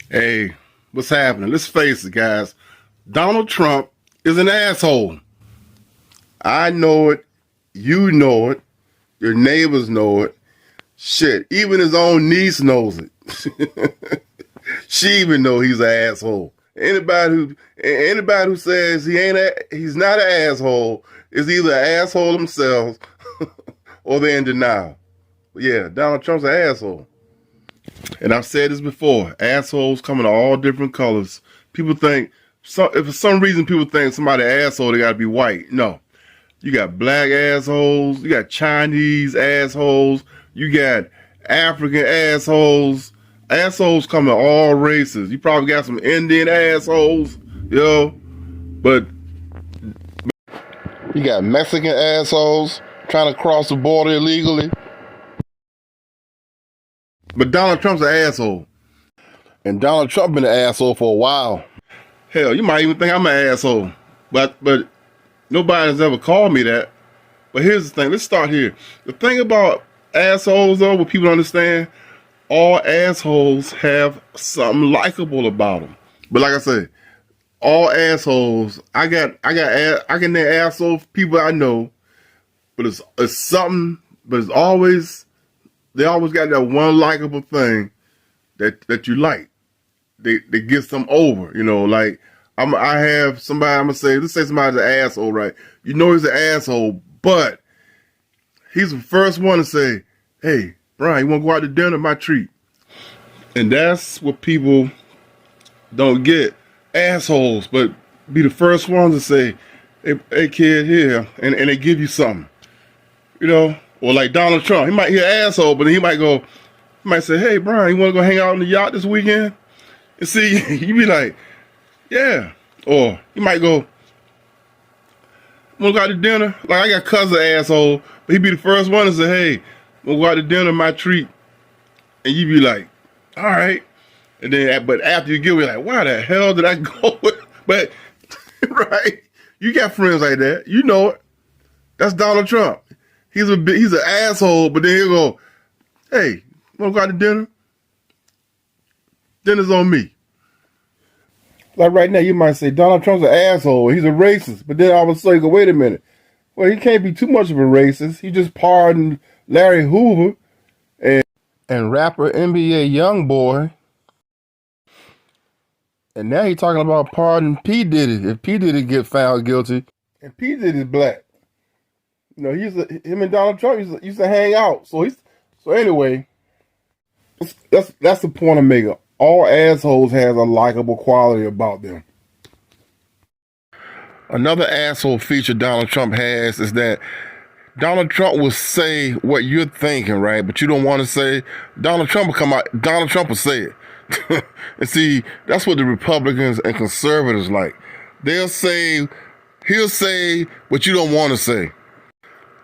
Hey, what's happening? Let's face it, guys. Donald Trump is an asshole. I know it. You know it. Your neighbors know it. Shit, even his own niece knows it. She even know he's an asshole. Anybody who says he's not an asshole is either an asshole themselves or they're in denial. But yeah, Donald Trump's an asshole. And I've said this before, assholes come in all different colors. People think, if for some reason people think somebody an asshole, they gotta be white. No. You got black assholes, you got Chinese assholes, you got African assholes. Assholes come in all races. You probably got some Indian assholes, but you got Mexican assholes trying to cross the border illegally. But Donald Trump's an asshole. And Donald Trump been an asshole for a while. Hell, you might even think I'm an asshole. But nobody has ever called me that. But here's the thing. Let's start here. The thing about assholes, though, what people don't understand, all assholes have something likable about them. But like I said, all assholes, I can name asshole people I know, but it's something, but it's always, they always got that one likable thing that you like. They get them over, like I have somebody, I'm gonna say, let's say somebody's an asshole, right? You know he's an asshole, but he's the first one to say, hey, Brian, you wanna go out to dinner? My treat. And that's what people don't get. Assholes, but be the first ones to say, hey kid, here, and they give you something. Or like Donald Trump, he might hear asshole, but he might say, hey Brian, you wanna go hang out on the yacht this weekend? And see, you be like, yeah. Or he might go, wanna go out to dinner? Like I got cousin asshole, but he be the first one to say, hey, wanna go out to dinner, my treat. And you be like, all right. And then, but after you give it, like, why the hell did I go with? But, right? You got friends like that. You know it. That's Donald Trump. He's an asshole, but then he'll go, hey, wanna go out to dinner? Dinner's on me. Like right now, you might say Donald Trump's an asshole. He's a racist. But then all of a sudden you go, wait a minute. Well, he can't be too much of a racist. He just pardoned Larry Hoover and rapper NBA Youngboy. And now he's talking about pardon P. Diddy if P. Diddy get found guilty. And P. Diddy's black. Him and Donald Trump used to hang out. So anyway, that's the point I'm making. All assholes has a likable quality about them. Another asshole feature Donald Trump has is that Donald Trump will say what you're thinking, right? But you don't want to say. Donald Trump will come out. Donald Trump will say it. And see, that's what the Republicans and conservatives like. He'll say what you don't want to say.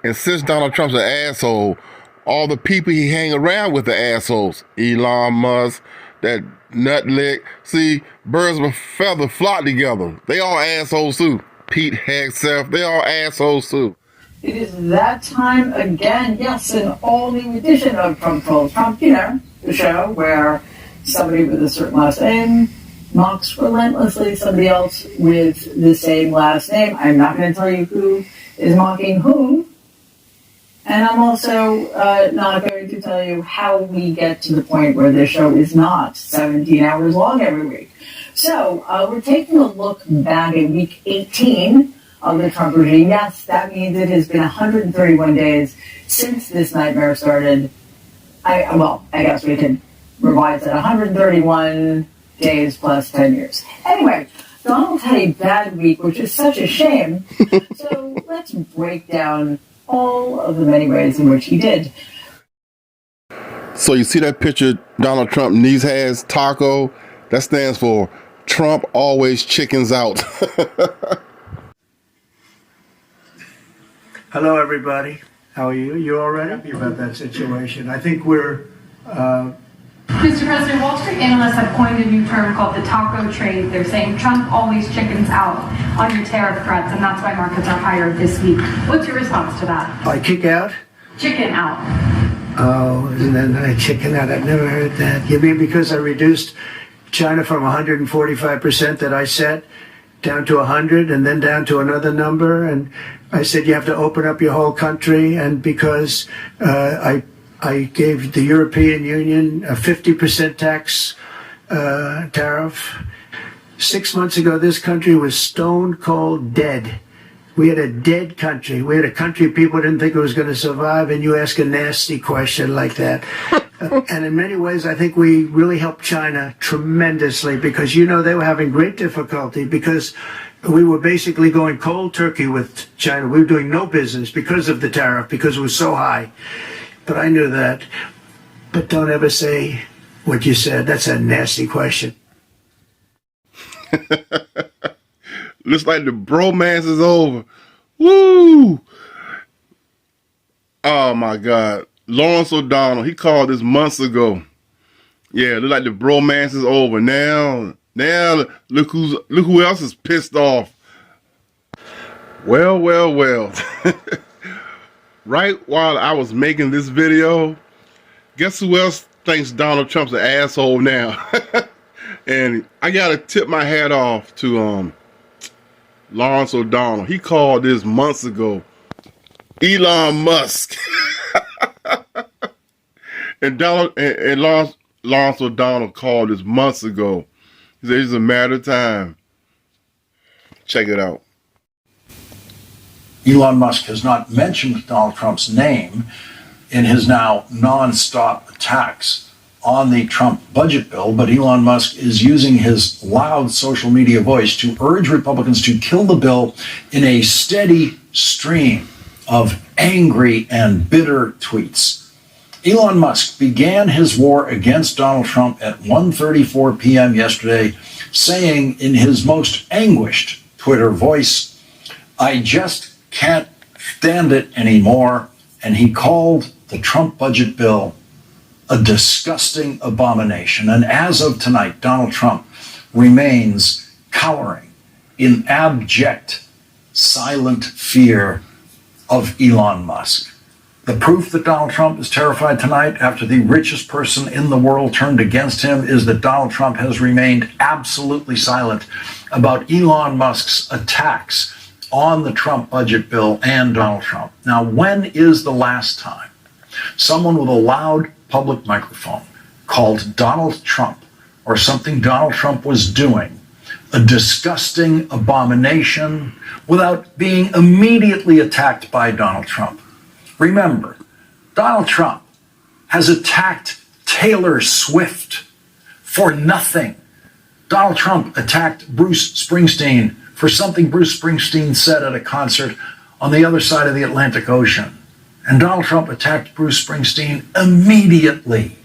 And since Donald Trump's an asshole, all the people he hang around with are assholes. Elon Musk, that nutlick. See, birds of a feather flock together. They all assholes too. Pete Hegseth, they all assholes too. It is that time again. Yes, an all-new edition of Trump Trolls Trump, the show where somebody with a certain last name mocks relentlessly somebody else with the same last name. I'm not going to tell you who is mocking whom. And I'm also not going to tell you how we get to the point where this show is not 17 hours long every week. So we're taking a look back at week 18 of the Trump regime. Yes, that means it has been 131 days since this nightmare started. I guess we can revise it. 131 days plus 10 years. Anyway, Donald's had a bad week, which is such a shame. So let's break down all of the many ways in which he did. So you see that picture Donald Trump niece has, taco? That stands for Trump always chickens out. Hello, everybody. How are you? You all right? Happy about that situation. I think we're... Mr. President, Wall Street analysts have coined a new term called the taco trade. They're saying Trump always chickens out on your tariff threats, and that's why markets are higher this week. What's your response to that? I kick out? Chicken out. Oh, and then I chicken out. I've never heard that. You mean because I reduced China from 145% that I set down to 100 and then down to another number. And I said, you have to open up your whole country. And because I gave the European Union a 50% tax tariff, 6 months ago, this country was stone cold dead. We had a dead country. We had a country people didn't think it was going to survive, and you ask a nasty question like that. And in many ways, I think we really helped China tremendously because, you know, they were having great difficulty because we were basically going cold turkey with China. We were doing no business because of the tariff, because it was so high. But I knew that. But don't ever say what you said. That's a nasty question. Looks like the bromance is over. Woo! Oh my God. Lawrence O'Donnell, he called this months ago. Yeah, look like the bromance is over. Now look who else is pissed off. Well. Right while I was making this video, guess who else thinks Donald Trump's an asshole now? And I gotta tip my hat off to Lawrence O'Donnell. He called this months ago. Elon Musk. and Lawrence O'Donnell called this months ago. He said it's a matter of time. Check it out. Elon Musk has not mentioned Donald Trump's name in his now non-stop attacks on the Trump budget bill, but Elon Musk is using his loud social media voice to urge Republicans to kill the bill in a steady stream of angry and bitter tweets. Elon Musk began his war against Donald Trump at 1:34 p.m. yesterday, saying in his most anguished Twitter voice, "I just can't stand it anymore," and he called the Trump budget bill a disgusting abomination. And as of tonight, Donald Trump remains cowering in abject, silent fear of Elon Musk. The proof that Donald Trump is terrified tonight after the richest person in the world turned against him is that Donald Trump has remained absolutely silent about Elon Musk's attacks on the Trump budget bill and Donald Trump. Now, when is the last time someone with a loud public microphone called Donald Trump or something Donald Trump was doing a disgusting abomination without being immediately attacked by Donald Trump? Remember, Donald Trump has attacked Taylor Swift for nothing. Donald Trump attacked Bruce Springsteen for something Bruce Springsteen said at a concert on the other side of the Atlantic Ocean. And Donald Trump attacked Bruce Springsteen immediately.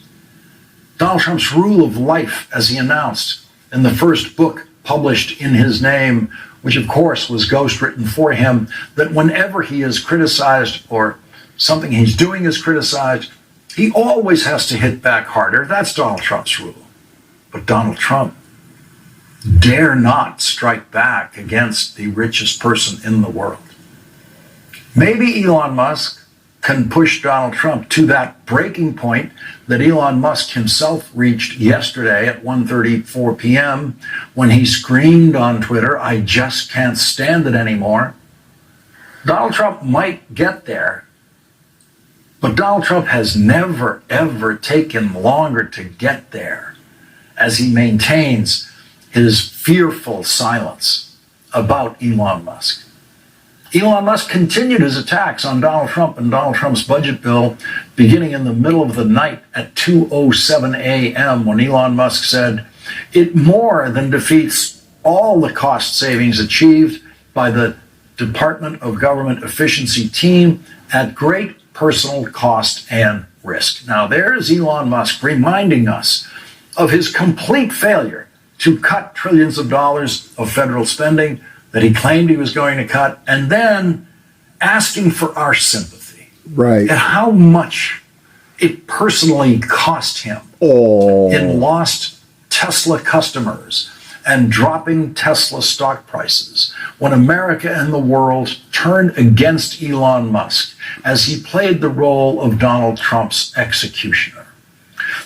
Donald Trump's rule of life, as he announced in the first book published in his name, which of course was ghostwritten for him, that whenever he is criticized or something he's doing is criticized, he always has to hit back harder. That's Donald Trump's rule. But Donald Trump dare not strike back against the richest person in the world. Maybe Elon Musk can push Donald Trump to that breaking point that Elon Musk himself reached yesterday at 1:34 p.m. when he screamed on Twitter, "I just can't stand it anymore." Donald Trump might get there, but Donald Trump has never, ever taken longer to get there as he maintains his fearful silence about Elon Musk. Elon Musk continued his attacks on Donald Trump and Donald Trump's budget bill beginning in the middle of the night at 2:07 a.m. when Elon Musk said, "It more than defeats all the cost savings achieved by the Department of Government Efficiency team at great personal cost and risk." Now there's Elon Musk reminding us of his complete failure to cut trillions of dollars of federal spending that he claimed he was going to cut, and then asking for our sympathy. Right. And how much it personally cost him in lost Tesla customers and dropping Tesla stock prices when America and the world turned against Elon Musk as he played the role of Donald Trump's executioner.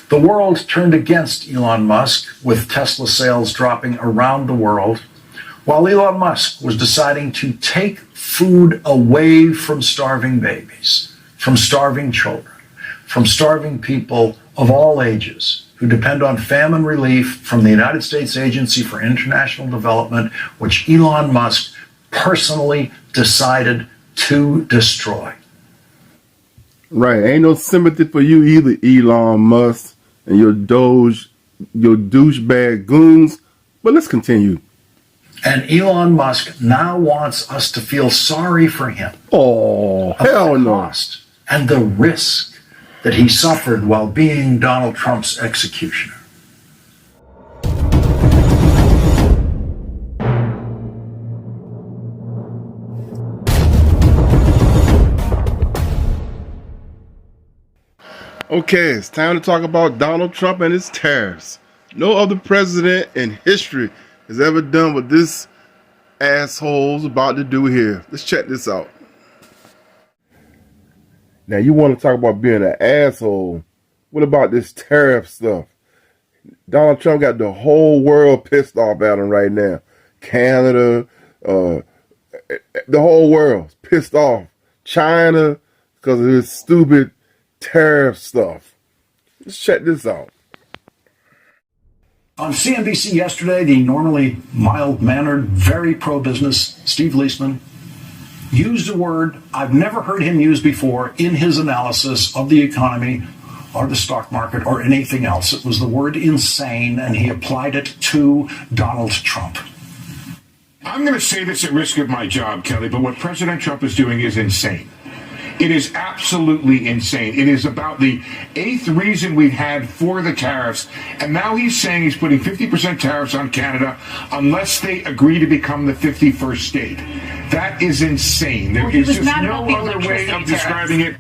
The world turned against Elon Musk, with Tesla sales dropping around the world, while Elon Musk was deciding to take food away from starving babies, from starving children, from starving people of all ages who depend on famine relief from the United States Agency for International Development, which Elon Musk personally decided to destroy. Right. Ain't no sympathy for you either, Elon Musk and your DOGE, your douchebag goons. But let's continue. And Elon Musk now wants us to feel sorry for him. Oh, hell no. Cost and the risk that he suffered while being Donald Trump's executioner. Okay, it's time to talk about Donald Trump and his tariffs. No other president in history has ever done what this asshole's about to do here. Let's check this out. Now, you want to talk about being an asshole. What about this tariff stuff? Donald Trump got the whole world pissed off at him right now. Canada, the whole world's pissed off. China, because of this stupid tariff stuff. Let's check this out. On CNBC yesterday, the normally mild-mannered, very pro-business Steve Leisman used a word I've never heard him use before in his analysis of the economy or the stock market or anything else. It was the word insane, and he applied it to Donald Trump. I'm going to say this at risk of my job, Kelly, but what President Trump is doing is insane. It is absolutely insane. It is about the 8th reason we've had for the tariffs, and now he's saying he's putting 50% tariffs on Canada unless they agree to become the 51st state. That is insane. There is just no other way of describing it.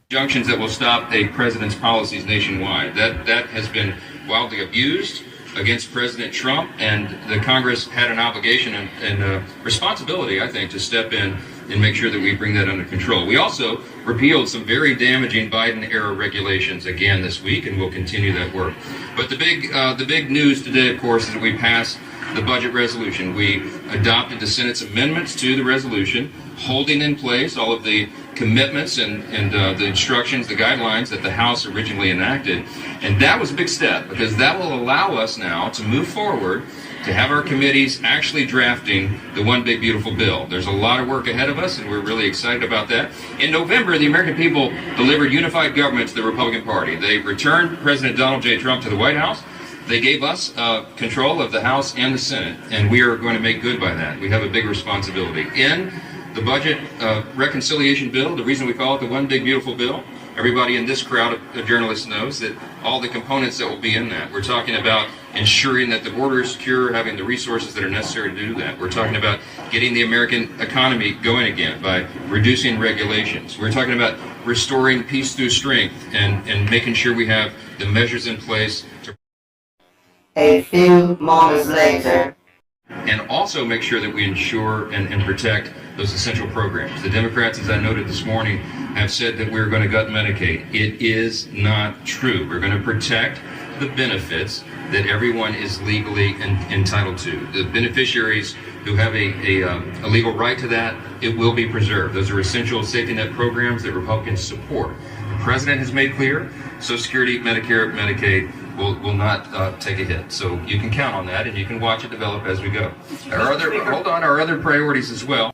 Injunctions that will stop a president's policies nationwide. That has been wildly abused against President Trump, and the Congress had an obligation and a responsibility, I think, to step in and make sure that we bring that under control. We also repealed some very damaging Biden-era regulations again this week, and we'll continue that work. But the big news today, of course, is that we passed the budget resolution. We adopted the Senate's amendments to the resolution, holding in place all of the commitments and the instructions, the guidelines that the House originally enacted. And that was a big step, because that will allow us now to move forward, to have our committees actually drafting the one big beautiful bill. There's a lot of work ahead of us, and we're really excited about that. In November, the American people delivered unified government to the Republican Party. They returned President Donald J. Trump to the White House. They gave us control of the House and the Senate, and we are going to make good by that. We have a big responsibility. In the budget reconciliation bill, the reason we call it the one big beautiful bill, everybody in this crowd of journalists knows that all the components that will be in that. We're talking about ensuring that the border is secure, having the resources that are necessary to do that. We're talking about getting the American economy going again by reducing regulations. We're talking about restoring peace through strength and making sure we have the measures in place to... A few moments later. And also make sure that we ensure and protect those essential programs. The Democrats, as I noted this morning, have said that we're going to gut Medicaid. It is not true. We're going to protect the benefits that everyone is legally entitled to. The beneficiaries who have a legal right to that, it will be preserved. Those are essential safety net programs that Republicans support. The president has made clear Social Security, Medicare, Medicaid will not take a hit. So you can count on that, and you can watch it develop as we go. Our other priorities as well.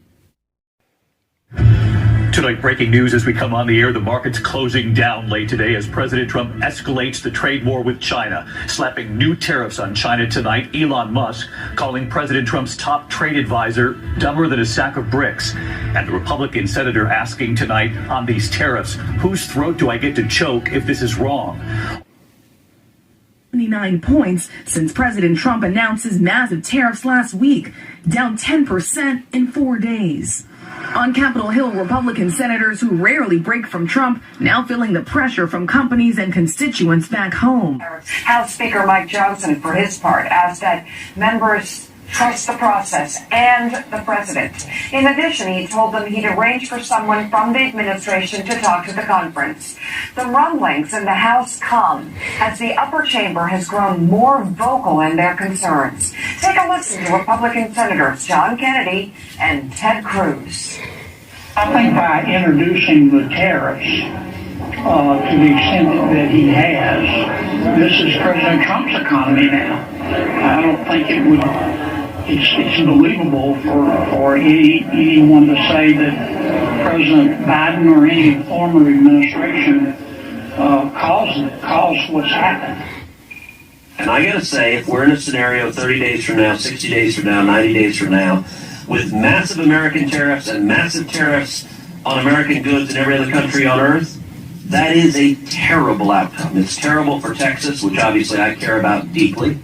Tonight, breaking news as we come on the air. The market's closing down late today as President Trump escalates the trade war with China, slapping new tariffs on China tonight. Elon Musk calling President Trump's top trade advisor dumber than a sack of bricks. And the Republican senator asking tonight on these tariffs, whose throat do I get to choke if this is wrong? 29 points since President Trump announced his massive tariffs last week, down 10% in 4 days. On Capitol Hill, Republican senators who rarely break from Trump now feeling the pressure from companies and constituents back home. House Speaker Mike Johnson, for his part, asked that members trust the process and the president. In addition, he told them he'd arrange for someone from the administration to talk to the conference. The rumblings in the House come as the upper chamber has grown more vocal in their concerns. Take a listen to Republican Senators John Kennedy and Ted Cruz. I think by introducing the tariffs to the extent that he has, this is President Trump's economy now. I don't think it would. It's unbelievable for anyone to say that President Biden or any former administration caused what's happened. And I gotta say, if we're in a scenario 30 days from now, 60 days from now, 90 days from now, with massive American tariffs and massive tariffs on American goods in every other country on earth, that is a terrible outcome. It's terrible for Texas, which obviously I care about deeply,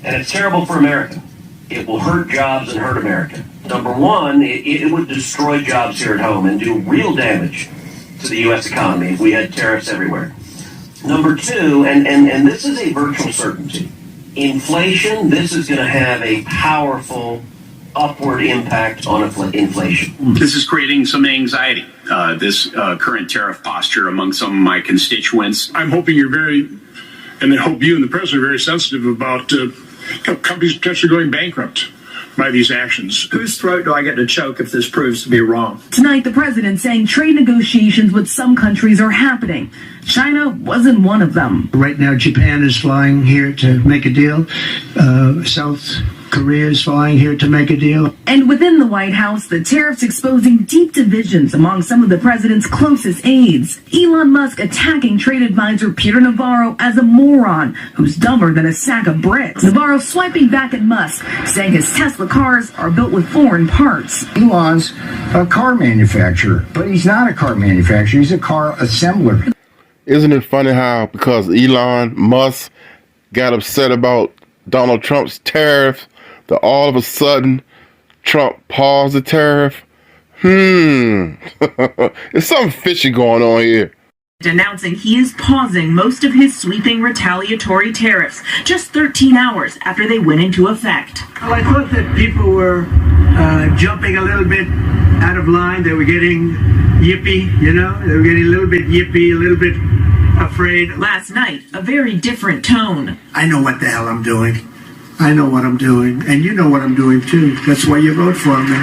and it's terrible for America. It will hurt jobs and hurt America. Number one, it would destroy jobs here at home and do real damage to the U.S. economy if we had tariffs everywhere. Number two, and this is a virtual certainty, inflation, this is going to have a powerful upward impact on inflation. This is creating some anxiety, this current tariff posture among some of my constituents. I'm hoping you're and I hope you and the president are very sensitive about companies potentially going bankrupt by these actions. Whose throat do I get to choke if this proves to be wrong? Tonight, the president saying trade negotiations with some countries are happening. China wasn't one of them. Right now, Japan is flying here to make a deal. South Korea is flying here to make a deal. And within the White House, the tariffs exposing deep divisions among some of the president's closest aides. Elon Musk attacking trade advisor Peter Navarro as a moron who's dumber than a sack of bricks. Navarro swiping back at Musk, saying his Tesla cars are built with foreign parts. Elon's a car manufacturer, but he's not a car manufacturer. He's a car assembler. Isn't it funny how because Elon Musk got upset about Donald Trump's tariff, that all of a sudden Trump paused the tariff? There's something fishy going on here. Announcing he is pausing most of his sweeping retaliatory tariffs just 13 hours after they went into effect. Well, I thought that people were jumping a little bit out of line. They were getting yippy, you know? They were getting a little bit yippy, a little bit afraid. Last night, a very different tone. I know what the hell I'm doing. I know what I'm doing, and you know what I'm doing too. That's why you vote for me.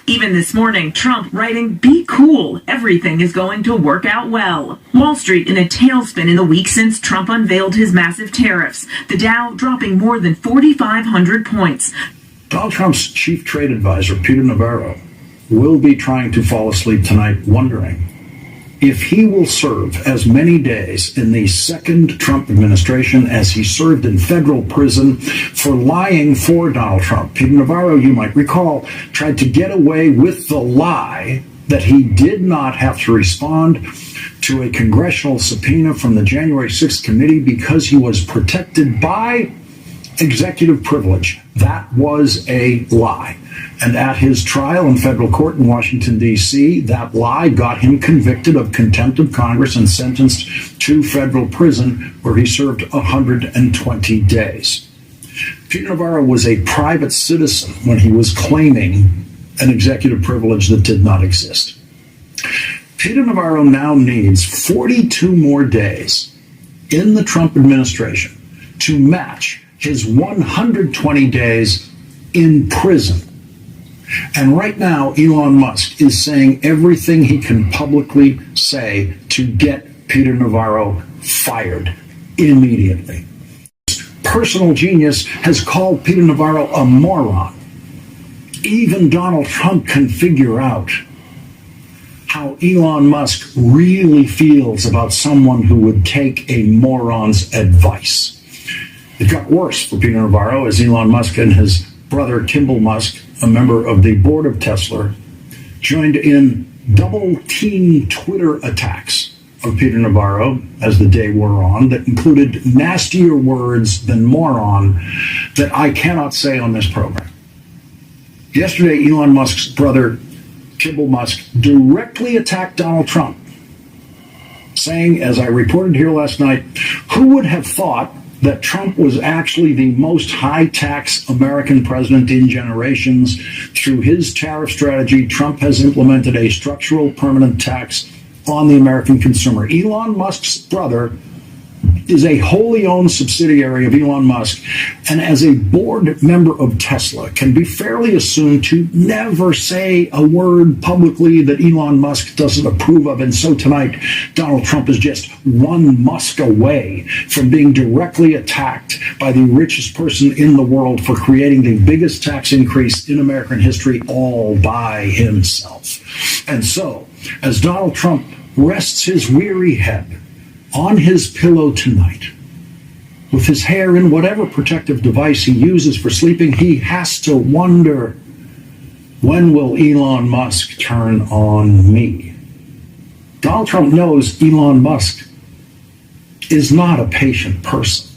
Even this morning, Trump writing, "Be cool, everything is going to work out well." Wall Street in a tailspin in the week since Trump unveiled his massive tariffs. The Dow dropping more than 4,500 points. Donald Trump's chief trade advisor, Peter Navarro, will be trying to fall asleep tonight wondering if he will serve as many days in the second Trump administration as he served in federal prison for lying for Donald Trump. Peter Navarro, you might recall, tried to get away with the lie that he did not have to respond to a congressional subpoena from the January 6th committee because he was protected by executive privilege. That was a lie. And at his trial in federal court in Washington, D.C., that lie got him convicted of contempt of Congress and sentenced to federal prison, where he served 120 days. Peter Navarro was a private citizen when he was claiming an executive privilege that did not exist. Peter Navarro now needs 42 more days in the Trump administration to match his 120 days in prison. And right now, Elon Musk is saying everything he can publicly say to get Peter Navarro fired immediately. Personal genius has called Peter Navarro a moron. Even Donald Trump can figure out how Elon Musk really feels about someone who would take a moron's advice. It got worse for Peter Navarro as Elon Musk and his brother Kimball Musk, a member of the board of Tesla, joined in double-team Twitter attacks of Peter Navarro as the day wore on that included nastier words than moron that I cannot say on this program. Yesterday, Elon Musk's brother Kimball Musk directly attacked Donald Trump, saying, as I reported here last night, who would have thought that Trump was actually the most high-tax American president in generations? Through his tariff strategy, Trump has implemented a structural permanent tax on the American consumer. Elon Musk's brother is a wholly owned subsidiary of Elon Musk, and as a board member of Tesla, can be fairly assumed to never say a word publicly that Elon Musk doesn't approve of. And so tonight, Donald Trump is just one Musk away from being directly attacked by the richest person in the world for creating the biggest tax increase in American history all by himself. And so, as Donald Trump rests his weary head on his pillow tonight, with his hair in whatever protective device he uses for sleeping, he has to wonder, when will Elon Musk turn on me? Donald Trump knows Elon Musk is not a patient person.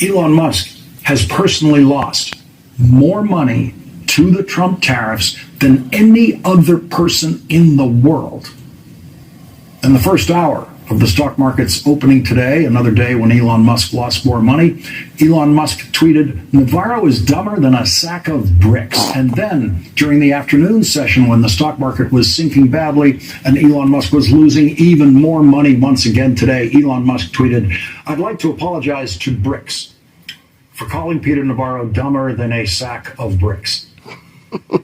Elon Musk has personally lost more money to the Trump tariffs than any other person in the world. In the first hour of the stock market's opening today, another day when Elon Musk lost more money, Elon Musk tweeted, "Navarro is dumber than a sack of bricks." And then, during the afternoon session when the stock market was sinking badly and Elon Musk was losing even more money once again today, Elon Musk tweeted, "I'd like to apologize to Bricks for calling Peter Navarro dumber than a sack of bricks.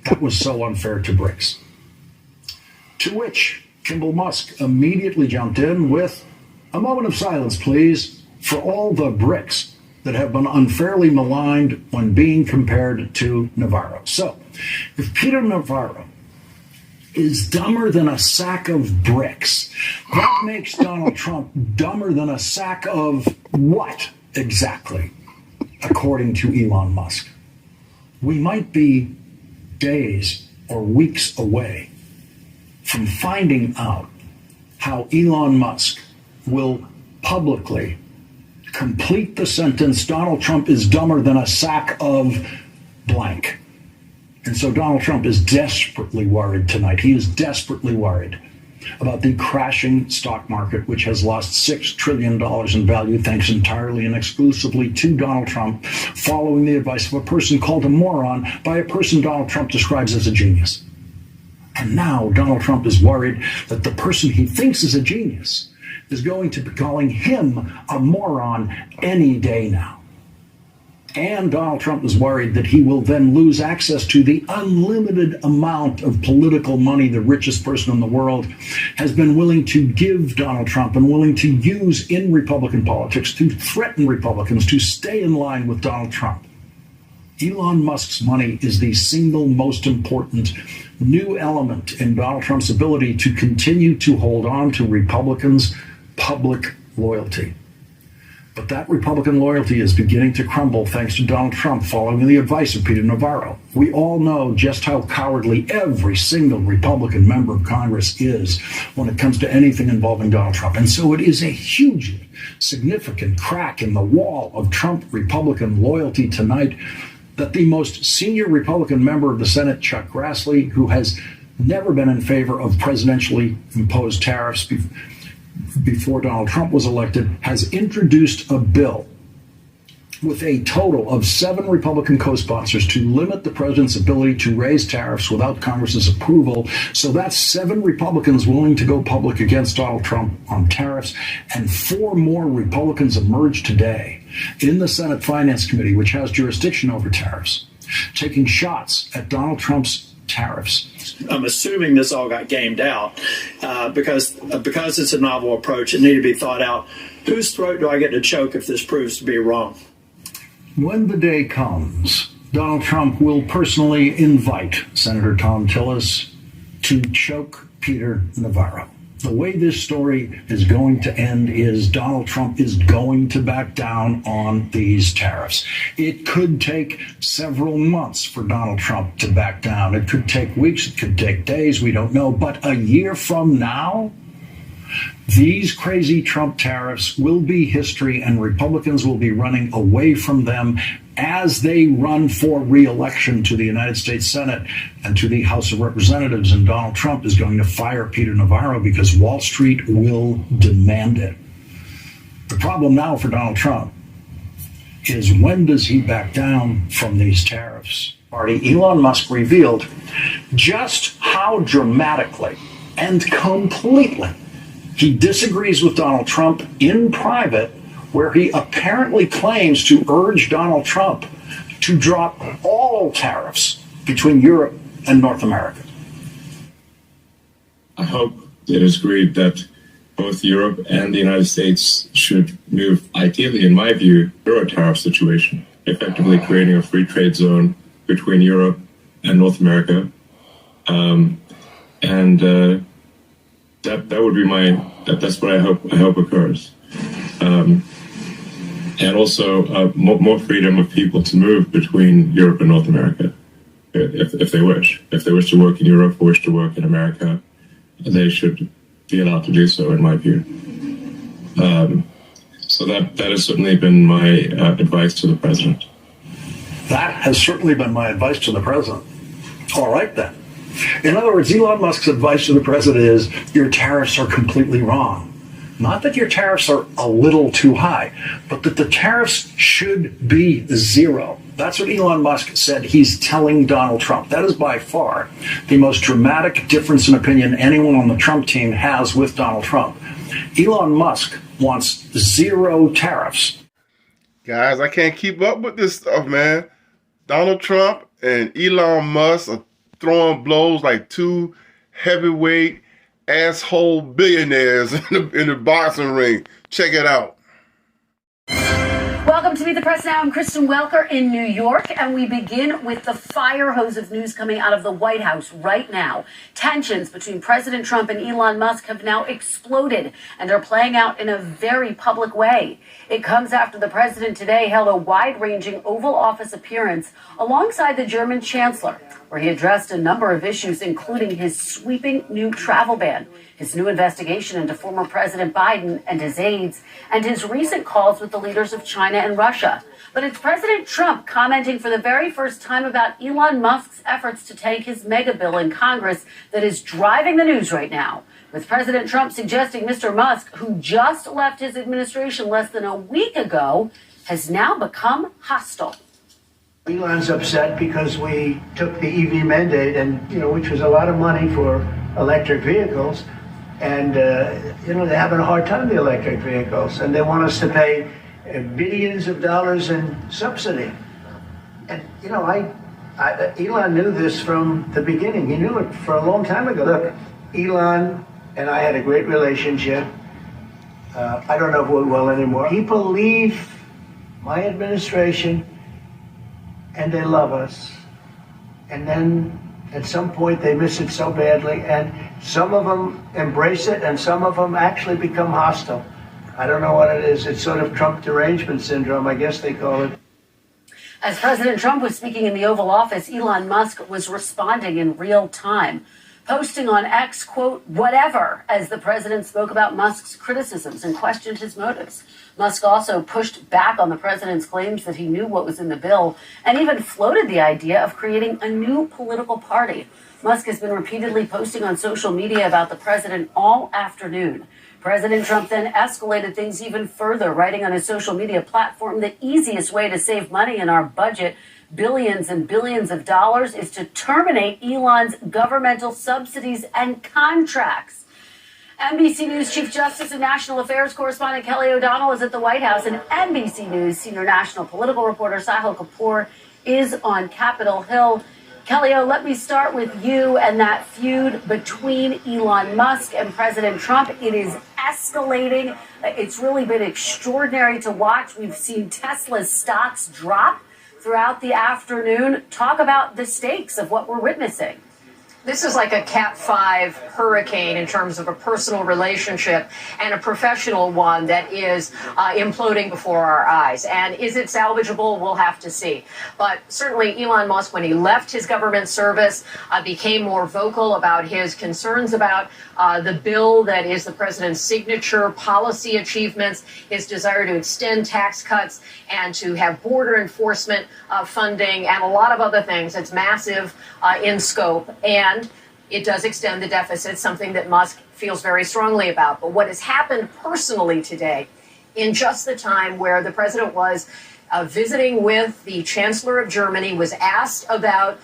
That was so unfair to Bricks." To which Kimball Musk immediately jumped in with, "A moment of silence, please, for all the bricks that have been unfairly maligned when being compared to Navarro." So, if Peter Navarro is dumber than a sack of bricks, that makes Donald Trump dumber than a sack of what exactly, according to Elon Musk? We might be days or weeks away from finding out how Elon Musk will publicly complete the sentence, "Donald Trump is dumber than a sack of blank." And so Donald Trump is desperately worried tonight. He is desperately worried about the crashing stock market, which has lost $6 trillion in value, thanks entirely and exclusively to Donald Trump, following the advice of a person called a moron by a person Donald Trump describes as a genius. And now Donald Trump is worried that the person he thinks is a genius is going to be calling him a moron any day now. And Donald Trump is worried that he will then lose access to the unlimited amount of political money the richest person in the world has been willing to give Donald Trump and willing to use in Republican politics to threaten Republicans to stay in line with Donald Trump. Elon Musk's money is the single most important new element in Donald Trump's ability to continue to hold on to Republicans' public loyalty. But that Republican loyalty is beginning to crumble thanks to Donald Trump following the advice of Peter Navarro. We all know just how cowardly every single Republican member of Congress is when it comes to anything involving Donald Trump. And so it is a hugely significant crack in the wall of Trump Republican loyalty tonight that the most senior Republican member of the Senate, Chuck Grassley, who has never been in favor of presidentially imposed tariffs before Donald Trump was elected, has introduced a bill with a total of 7 Republican co-sponsors to limit the president's ability to raise tariffs without Congress's approval. So that's 7 Republicans willing to go public against Donald Trump on tariffs, and 4 more Republicans emerged today in the Senate Finance Committee, which has jurisdiction over tariffs, taking shots at Donald Trump's tariffs. I'm assuming this all got gamed out because it's a novel approach. It needed to be thought out. Whose throat do I get to choke if this proves to be wrong? When the day comes, Donald Trump will personally invite Senator Thom Tillis to choke Peter Navarro. The way this story is going to end is Donald Trump is going to back down on these tariffs. It could take several months for Donald Trump to back down. It could take weeks. It could take days. We don't know. But a year from now, These crazy Trump tariffs will be history, and Republicans will be running away from them as they run for re-election to the United States Senate and to the House of Representatives. And Donald Trump is going to fire Peter Navarro because Wall Street will demand it. The problem now for Donald Trump is, when does he back down from these tariffs? Elon Musk revealed just how dramatically and completely he disagrees with Donald Trump in private, where he apparently claims to urge Donald Trump to drop all tariffs between Europe and North America. I hope it is agreed that both Europe and the United States should move, ideally, in my view, Euro tariff situation, effectively creating a free trade zone between Europe and North America. That would be that's what I hope occurs. And also more freedom of people to move between Europe and North America, if they wish. If they wish to work in Europe or wish to work in America, they should be allowed to do so, in my view. So that has certainly been my advice to the president. That has certainly been my advice to the president. All right, then. In other words, Elon Musk's advice to the president is, your tariffs are completely wrong. Not that your tariffs are a little too high, but that the tariffs should be zero. That's what Elon Musk said he's telling Donald Trump. That is by far the most dramatic difference in opinion anyone on the Trump team has with Donald Trump. Elon Musk wants zero tariffs. Guys, I can't keep up with this stuff, man. Donald Trump and Elon Musk are throwing blows like two heavyweight asshole billionaires in the boxing ring. Check it out. Welcome to Meet the Press Now. I'm Kristen Welker in New York, and we begin with the fire hose of news coming out of the White House right now. Tensions between President Trump and Elon Musk have now exploded and are playing out in a very public way. It comes after the president today held a wide-ranging Oval Office appearance alongside the German chancellor, where he addressed a number of issues, including his sweeping new travel ban, his new investigation into former President Biden and his aides, and his recent calls with the leaders of China and Russia. But it's President Trump commenting for the very first time about Elon Musk's efforts to tank his mega bill in Congress that is driving the news right now, with President Trump suggesting Mr. Musk, who just left his administration less than a week ago, has now become hostile. Elon's upset because we took the EV mandate, and which was a lot of money for electric vehicles, and they're having a hard time, the electric vehicles, and they want us to pay billions of dollars in subsidy. And Elon knew this from the beginning. He knew it for a long time ago. Look, Elon and I had a great relationship. I don't know him well anymore. He believed my administration, and they love us. And then at some point they miss it so badly, and some of them embrace it and some of them actually become hostile. I don't know what it is. It's sort of Trump derangement syndrome, I guess they call it. As President Trump was speaking in the Oval Office, Elon Musk was responding in real time, posting on X, quote, whatever, as the president spoke about Musk's criticisms and questioned his motives. Musk also pushed back on the president's claims that he knew what was in the bill and even floated the idea of creating a new political party. Musk has been repeatedly posting on social media about the president all afternoon. President Trump then escalated things even further, writing on his social media platform, the easiest way to save money in our budget, billions and billions of dollars, is to terminate Elon's governmental subsidies and contracts. NBC News Chief Justice and National Affairs correspondent Kelly O'Donnell is at the White House, and NBC News senior national political reporter Sahil Kapoor is on Capitol Hill. Kelly O, let me start with you and that feud between Elon Musk and President Trump. It is escalating. It's really been extraordinary to watch. We've seen Tesla's stocks drop throughout the afternoon. Talk about the stakes of what we're witnessing. This is like a Cat 5 hurricane in terms of a personal relationship and a professional one that is imploding before our eyes. And is it salvageable? We'll have to see. But certainly Elon Musk, when he left his government service, became more vocal about his concerns about the bill that is the president's signature policy achievements, his desire to extend tax cuts and to have border enforcement funding and a lot of other things. It's massive in scope, and it does extend the deficit, something that Musk feels very strongly about. But what has happened personally today, in just the time where the president was visiting with the Chancellor of Germany, was asked about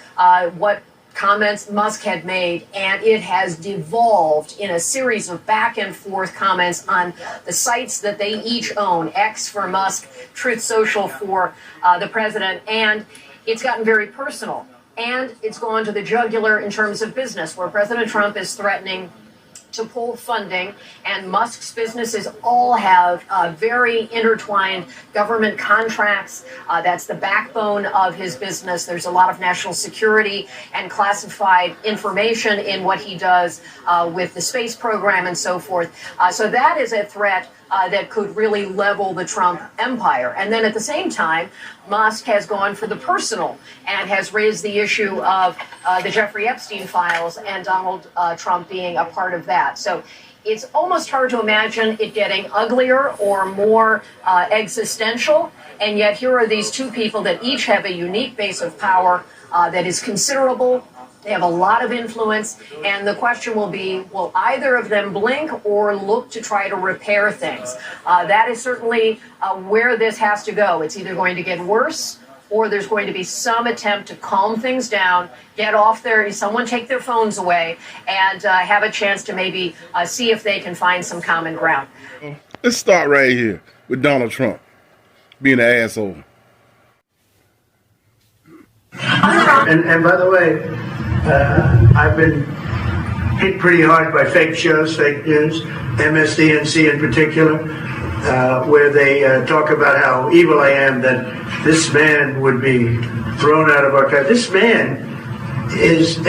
what comments Musk had made, and it has devolved in a series of back and forth comments on the sites that they each own, X for Musk, Truth Social for the president, and it's gotten very personal. And it's gone to the jugular in terms of business, where President Trump is threatening to pull funding, and Musk's businesses all have very intertwined government contracts. That's the backbone of his business. There's a lot of national security and classified information in what he does with the space program and so forth. So that is a threat that could really level the Trump empire. And then at the same time, Musk has gone for the personal and has raised the issue of the Jeffrey Epstein files and Donald Trump being a part of that. So it's almost hard to imagine it getting uglier or more existential. And yet here are these two people that each have a unique base of power that is considerable. They have a lot of influence, and the question will be, will either of them blink or look to try to repair things? That is certainly where this has to go. It's either going to get worse or there's going to be some attempt to calm things down, get off there, someone take their phones away, and have a chance to maybe see if they can find some common ground. Let's start right here with Donald Trump being an asshole. And by the way, I've been hit pretty hard by fake shows, fake news, MSDNC in particular, where they talk about how evil I am, that this man would be thrown out of our country. This man is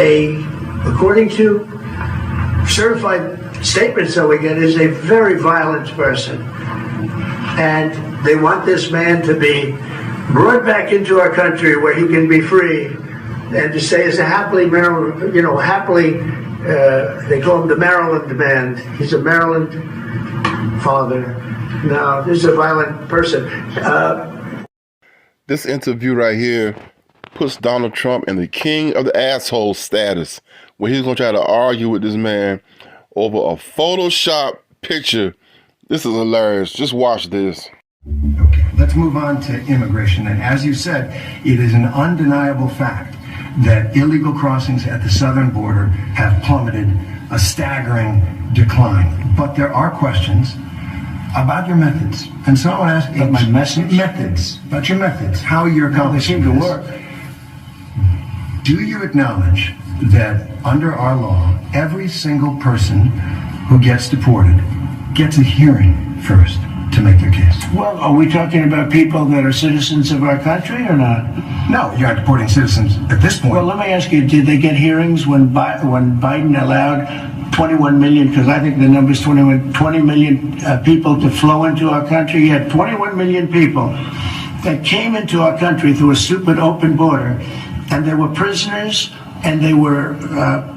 according to certified statements that we get, is a very violent person. And they want this man to be brought back into our country where he can be free and to say as a happily, they call him the Maryland man. He's a Maryland father. No, this is a violent person. This interview right here puts Donald Trump in the king of the asshole status, where he's going to try to argue with this man over a Photoshop picture. This is hilarious. Just watch this. Okay, let's move on to immigration. And as you said, it is an undeniable fact that illegal crossings at the southern border have plummeted, a staggering decline. But there are questions about your methods. And so I want to ask about my methods, about your methods, how you're accomplishing this. Work. Do you acknowledge that under our law, every single person who gets deported gets a hearing first to make their case? Well, are we talking about people that are citizens of our country or not? No, you're not deporting citizens at this point. Well, let me ask you, did they get hearings when Biden allowed 21 million, because I think the number is 20 million people to flow into our country? You had 21 million people that came into our country through a stupid open border, and they were prisoners, and they were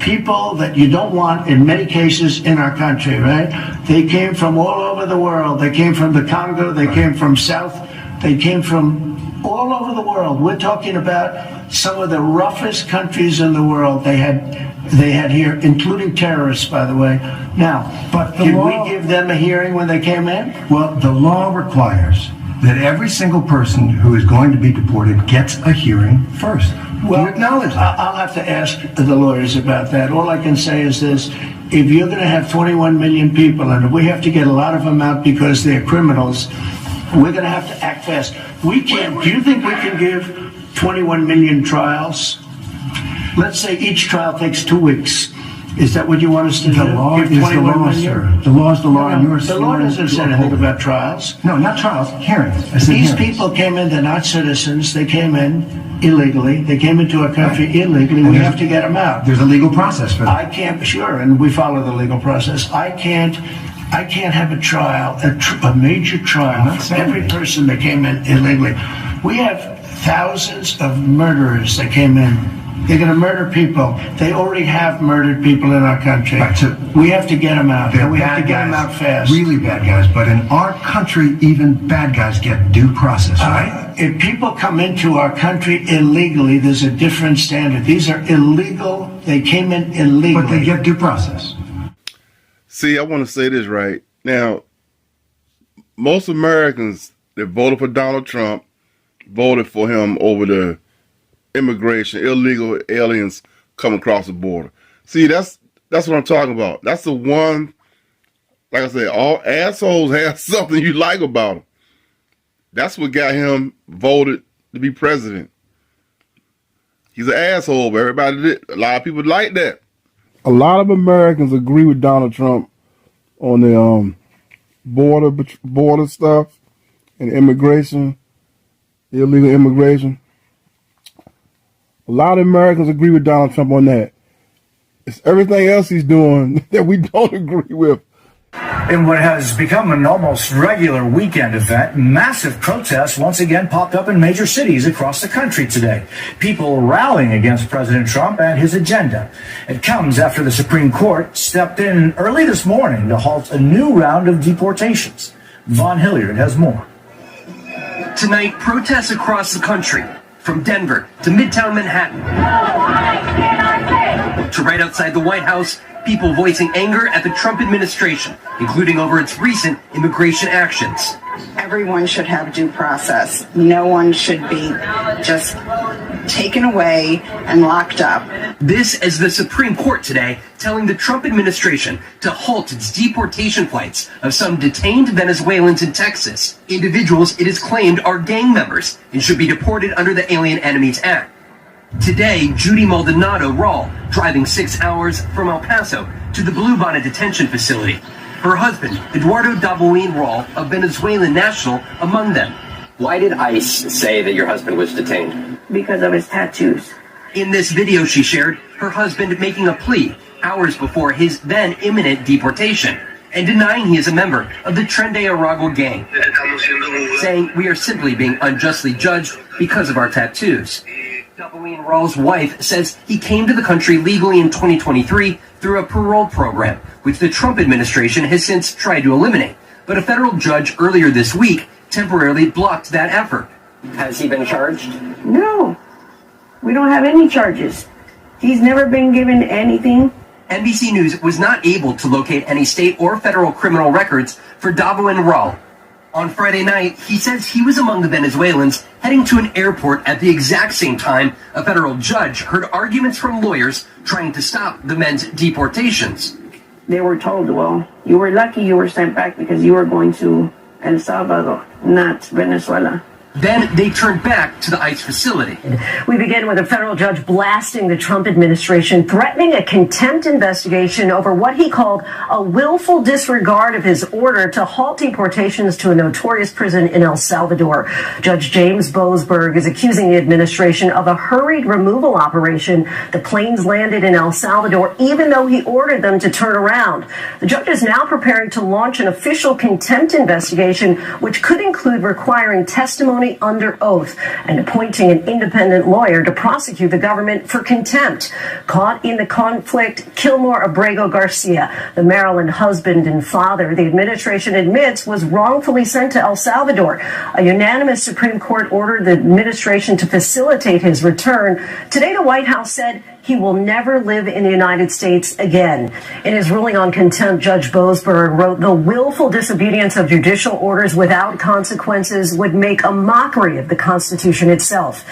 people that you don't want in many cases in our country, right? They came from all over the world. They came from the Congo. They came from South. They came from all over the world. We're talking about some of the roughest countries in the world they had here, including terrorists, by the way. Now, but did we give them a hearing when they came in? Well, the law requires that every single person who is going to be deported gets a hearing first. Well, do you acknowledge that? I'll have to ask the lawyers about that. All I can say is this: if you're going to have 21 million people, and if we have to get a lot of them out because they're criminals, we're going to have to act fast. We can't. Do you think we can give 21 million trials? Let's say each trial takes 2 weeks. Is that what you want us to do? The law is the law, sir. The law is the law, and you're the law doesn't say anything about trials. No, not trials. Hearings. These people came in. They're not citizens. They came in. illegally. They came into our country illegally. We have to get them out. There's a legal process for that. I can't, sure, and we follow the legal process. I can't have a trial, a major trial for every person that came in illegally. We have thousands of murderers that came in. They're going to murder people. They already have murdered people in our country. Right, so we have to get them out. And we have to get them out fast. Really bad guys. But in our country, even bad guys get due process, right? If people come into our country illegally, there's a different standard. These are illegal. They came in illegally. But they get due process. See, I want to say this right. Now, most Americans that voted for Donald Trump voted for him over the immigration, illegal aliens come across the border. See, that's what I'm talking about. That's the one, like I said, all assholes have something you like about them. That's what got him voted to be president. He's an asshole, but everybody did. A lot of people like that. A lot of Americans agree with Donald Trump on the border stuff and immigration, illegal immigration. A lot of Americans agree with Donald Trump on that. It's everything else he's doing that we don't agree with. In what has become an almost regular weekend event, massive protests once again popped up in major cities across the country today. People rallying against President Trump and his agenda. It comes after the Supreme Court stepped in early this morning to halt a new round of deportations. Vaughn Hilliard has more. Tonight, protests across the country, from Denver to Midtown Manhattan to right outside the White House, people voicing anger at the Trump administration, including over its recent immigration actions. Everyone should have due process. No one should be just taken away and locked up. This as the Supreme Court today telling the Trump administration to halt its deportation flights of some detained Venezuelans in Texas, individuals it is claimed are gang members and should be deported under the Alien Enemies Act. Today, Judy Maldonado Rawl driving 6 hours from El Paso to the Bluebonnet detention facility. Her husband, Eduardo Daboin Rawl, a Venezuelan national, among them. Why did ICE say that your husband was detained? Because of his tattoos. In this video she shared, her husband making a plea hours before his then imminent deportation and denying he is a member of the Tren de Aragua gang, saying we are simply being unjustly judged because of our tattoos. Daboin Rawl's wife says he came to the country legally in 2023 through a parole program, which the Trump administration has since tried to eliminate. But a federal judge earlier this week temporarily blocked that effort. Has he been charged? No, we don't have any charges. He's never been given anything. NBC News was not able to locate any state or federal criminal records for Daboin Rawl. On Friday night, he says he was among the Venezuelans heading to an airport at the exact same time a federal judge heard arguments from lawyers trying to stop the men's deportations. They were told, well, you were lucky you were sent back because you were going to El Salvador, not Venezuela. Then they turned back to the ICE facility. We begin with a federal judge blasting the Trump administration, threatening a contempt investigation over what he called a willful disregard of his order to halt deportations to a notorious prison in El Salvador. Judge James Boasberg is accusing the administration of a hurried removal operation. The planes landed in El Salvador, even though he ordered them to turn around. The judge is now preparing to launch an official contempt investigation, which could include requiring testimony under oath and appointing an independent lawyer to prosecute the government for contempt. Caught in the conflict, Kilmore Abrego Garcia, the Maryland husband and father the administration admits was wrongfully sent to El Salvador. A unanimous Supreme Court ordered the administration to facilitate his return. Today, the White House said he will never live in the United States again. In his ruling on contempt, Judge Boasberg wrote, the willful disobedience of judicial orders without consequences would make a mockery of the Constitution itself.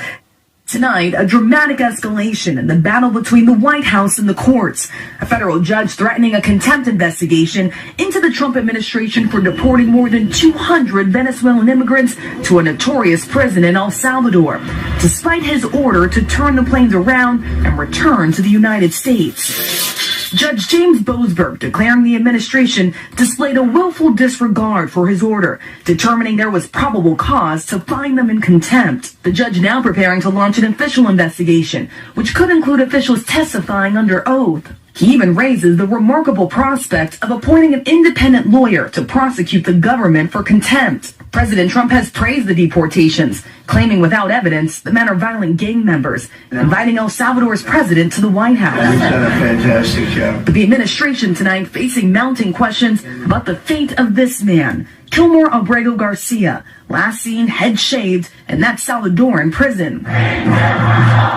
Tonight, a dramatic escalation in the battle between the White House and the courts. A federal judge threatening a contempt investigation into the Trump administration for deporting more than 200 Venezuelan immigrants to a notorious prison in El Salvador, despite his order to turn the planes around and return to the United States. Judge James Boasberg declaring the administration displayed a willful disregard for his order, determining there was probable cause to find them in contempt. The judge now preparing to launch an official investigation, which could include officials testifying under oath. He even raises the remarkable prospect of appointing an independent lawyer to prosecute the government for contempt. President Trump has praised the deportations, claiming without evidence the men are violent gang members, inviting El Salvador's president to the White House. You've done a fantastic job. But the administration tonight facing mounting questions about the fate of this man, Kilmore Abrego Garcia, last seen head shaved in that Salvadoran prison.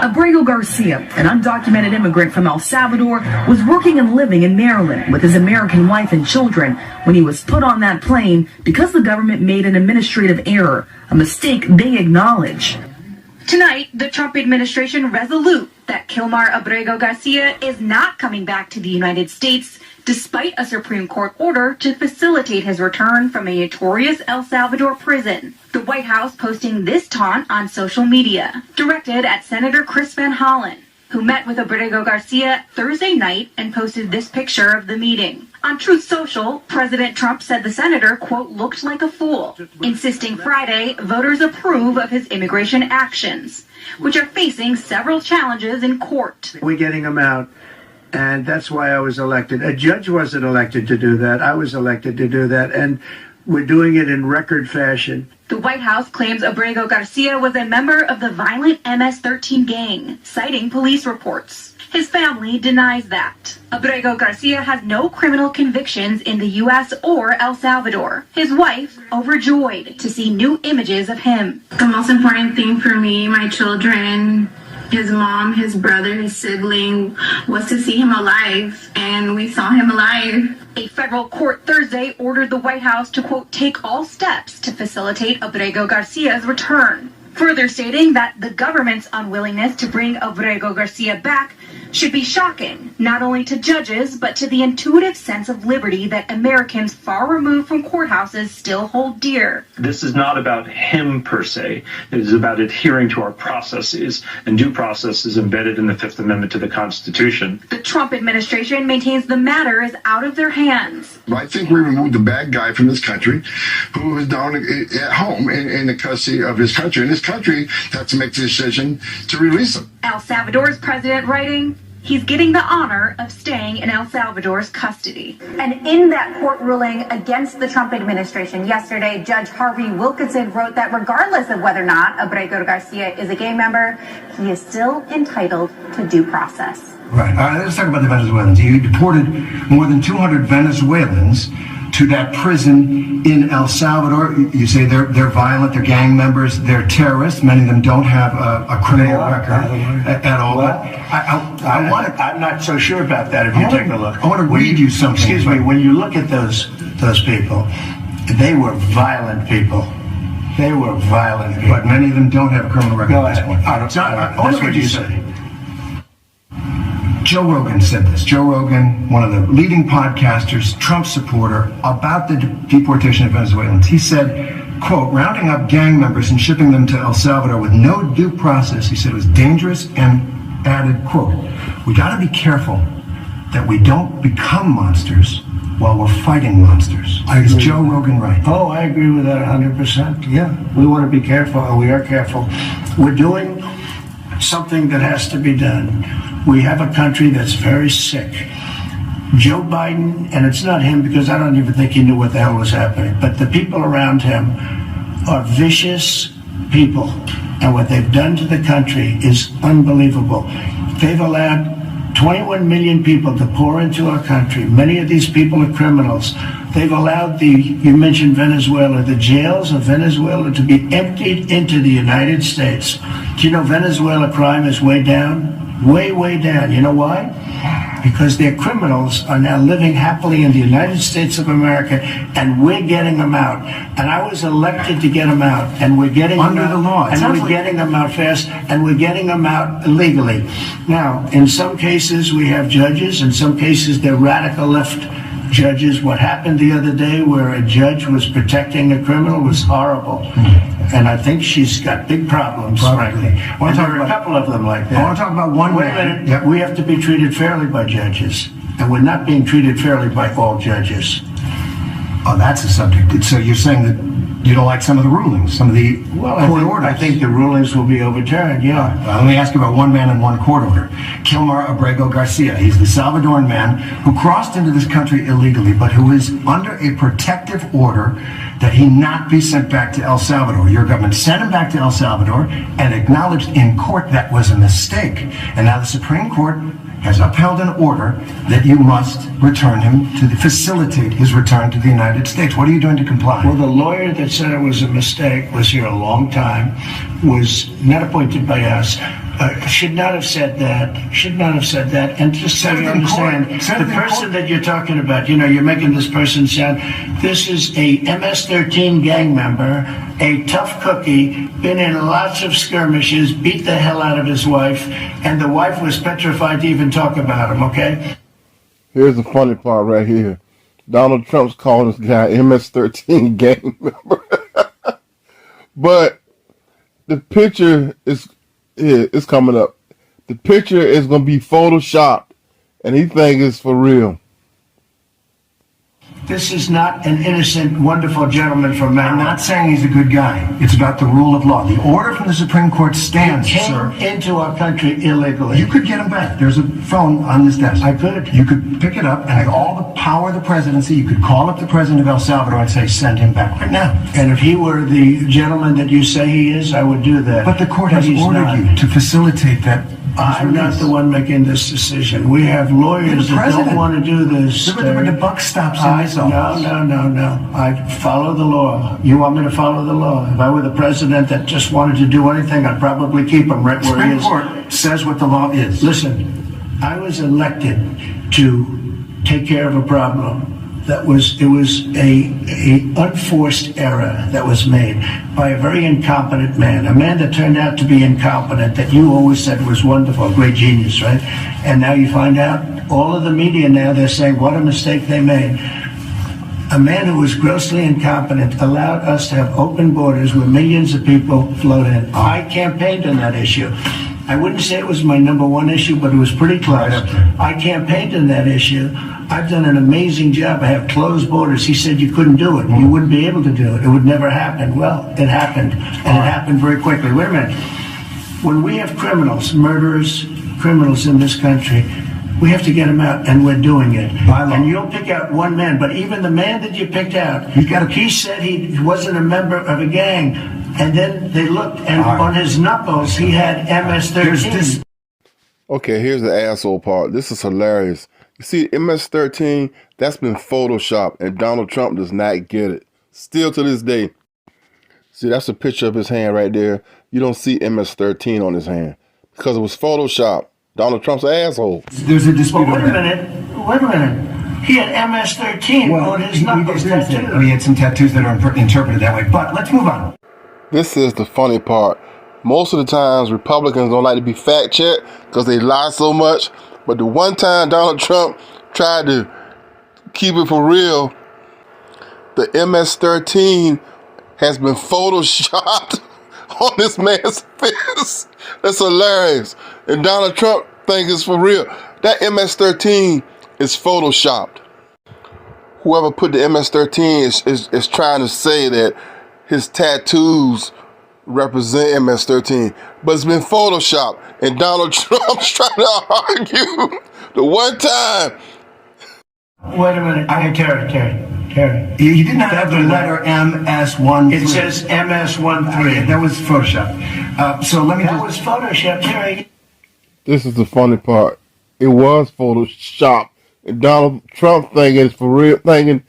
Abrego Garcia, an undocumented immigrant from El Salvador, was working and living in Maryland with his American wife and children when he was put on that plane because the government made an administrative error, a mistake they acknowledge. Tonight, the Trump administration resolute that Kilmar Abrego Garcia is not coming back to the United States despite a Supreme Court order to facilitate his return from a notorious El Salvador prison. The White House posting this taunt on social media, directed at Senator Chris Van Hollen, who met with Abrego Garcia Thursday night and posted this picture of the meeting. On Truth Social, President Trump said the senator, quote, looked like a fool, insisting Friday voters approve of his immigration actions, which are facing several challenges in court. We're getting him out, and that's why I was elected. A judge wasn't elected to do that. I was elected to do that, and we're doing it in record fashion. The White House claims Abrego Garcia was a member of the violent MS-13 gang, citing police reports. His family denies that. Abrego Garcia has no criminal convictions in the U.S. or El Salvador. His wife, overjoyed to see new images of him. The most important thing for me, my children, his mom, his brother, his sibling, was to see him alive, and we saw him alive. A federal court Thursday ordered the White House to, quote, take all steps to facilitate Abrego Garcia's return, further stating that the government's unwillingness to bring Abrego Garcia back should be shocking, not only to judges, but to the intuitive sense of liberty that Americans far removed from courthouses still hold dear. This is not about him per se. It is about adhering to our processes, and due process is embedded in the Fifth Amendment to the Constitution. The Trump administration maintains the matter is out of their hands. I think we removed the bad guy from this country who was down at home in the custody of his country. And his country had to make the decision to release him. El Salvador's president writing, he's getting the honor of staying in El Salvador's custody. And in that court ruling against the Trump administration yesterday, Judge Harvey Wilkinson wrote that regardless of whether or not Abrego Garcia is a gang member, he is still entitled to due process. Right. Let's talk about the Venezuelans. He deported more than 200 Venezuelans to that prison in El Salvador. You say they're violent, they're gang members, they're terrorists. Many of them don't have a criminal record at all. Well, I'm not so sure about that if you take a look. I want to read you something. Excuse me, when you look at those people, they were violent people. They were violent people. But many of them don't have a criminal record at this point. That's what you say. Joe Rogan said this. Joe Rogan, one of the leading podcasters, Trump supporter, about the deportation of Venezuelans. He said, quote, rounding up gang members and shipping them to El Salvador with no due process, he said, was dangerous, and added, quote, we got to be careful that we don't become monsters while we're fighting monsters. Is Joe Rogan right? Oh, I agree with that 100%. Yeah, we want to be careful, and we are careful. We're doing something that has to be done. We have a country that's very sick. Joe Biden, and it's not him because I don't even think he knew what the hell was happening, but the people around him are vicious people. And what they've done to the country is unbelievable. They've allowed 21 million people to pour into our country. Many of these people are criminals. They've allowed you mentioned Venezuela, the jails of Venezuela to be emptied into the United States. Do you know Venezuela crime is way down? Way, way down. You know why? Because their criminals are now living happily in the United States of America, and we're getting them out. And I was elected to get them out, and we're getting them out. Under the law. And we're getting them out fast, and we're getting them out legally. Now, in some cases, we have judges. In some cases, they're radical left judges. What happened the other day where a judge was protecting a criminal was horrible. And I think she's got big problems, frankly. And there are a couple of them like that. I want to talk about one Wait a minute. Yep. We have to be treated fairly by judges. and we're not being treated fairly by all judges. Oh, that's a subject. So you're saying that you don't like some of the rulings, some of the court orders? I think the rulings will be overturned, yeah. Let me ask you about one man and one court order. Kilmar Abrego Garcia. He's the Salvadoran man who crossed into this country illegally, but who is under a protective order that he not be sent back to El Salvador. Your government sent him back to El Salvador and acknowledged in court that was a mistake. And now the Supreme Court has upheld an order that you must return him facilitate his return to the United States. What are you doing to comply? Well, the lawyer that said it was a mistake was here a long time, was not appointed by us, should not have said that, and just so you understand, the person that you're talking about, you're making this person sound, this is a MS-13 gang member, a tough cookie, been in lots of skirmishes, beat the hell out of his wife, and the wife was petrified to even talk about him, okay? Here's the funny part right here. Donald Trump's calling this guy MS-13 gang member. But the picture is it's coming up. The picture is going to be photoshopped, and he thinks it's for real. This is not an innocent, wonderful gentleman from Maryland. I'm not saying he's a good guy. It's about the rule of law. The order from the Supreme Court stands, he came into our country illegally. You could get him back. There's a phone on this desk. I could. You could pick it up, and with all the power of the presidency, you could call up the president of El Salvador and say, send him back right now. And if he were the gentleman that you say he is, I would do that. But the court has ordered you to facilitate that. I'm not the one making this decision. We have lawyers that don't want to do this. The buck stops in this office. No. I follow the law. You want me to follow the law? If I were the president that just wanted to do anything, I'd probably keep him right where he is. Supreme Court says what the law is. Listen, I was elected to take care of a problem. It was a unforced error that was made by a very incompetent man, a man that turned out to be incompetent, that you always said was wonderful, a great genius, right? And now you find out, all of the media now, they're saying what a mistake they made. A man who was grossly incompetent allowed us to have open borders where millions of people flowed in. I campaigned on that issue. I wouldn't say it was my number one issue, but it was pretty close. I campaigned on that issue. I've done an amazing job. I have closed borders. He said you couldn't do it. You wouldn't be able to do it. It would never happen. Well, it happened, and it happened very quickly. Wait a minute. When we have criminals, murderers, criminals in this country, we have to get them out, and we're doing it. And you'll pick out one man, but even the man that you picked out, he said he wasn't a member of a gang, and then they looked, and on his knuckles, he had MS-13. Okay, here's the asshole part. This is hilarious. You see, MS-13, that's been photoshopped, and Donald Trump does not get it. Still to this day. See, that's a picture of his hand right there. You don't see MS-13 on his hand because it was photoshopped. Donald Trump's an asshole. There's a dispute. Wait a minute. He had MS-13 on his knuckles. He had some tattoos that are interpreted that way. But let's move on. This is the funny part. Most of the times, Republicans don't like to be fact-checked because they lie so much. But the one time Donald Trump tried to keep it for real, the MS-13 has been photoshopped on this man's face. That's hilarious. And Donald Trump thinks it's for real. That MS-13 is photoshopped. Whoever put the MS-13 is trying to say that his tattoos represent MS-13, but it's been photoshopped, and Donald Trump's trying to argue the one time. Wait a minute. Terry. You did not have the letter MS-13. It says MS-13. That was photoshopped. That was photoshopped, Terry. This is the funny part. It was photoshopped, and Donald Trump thinking it's for real, thinking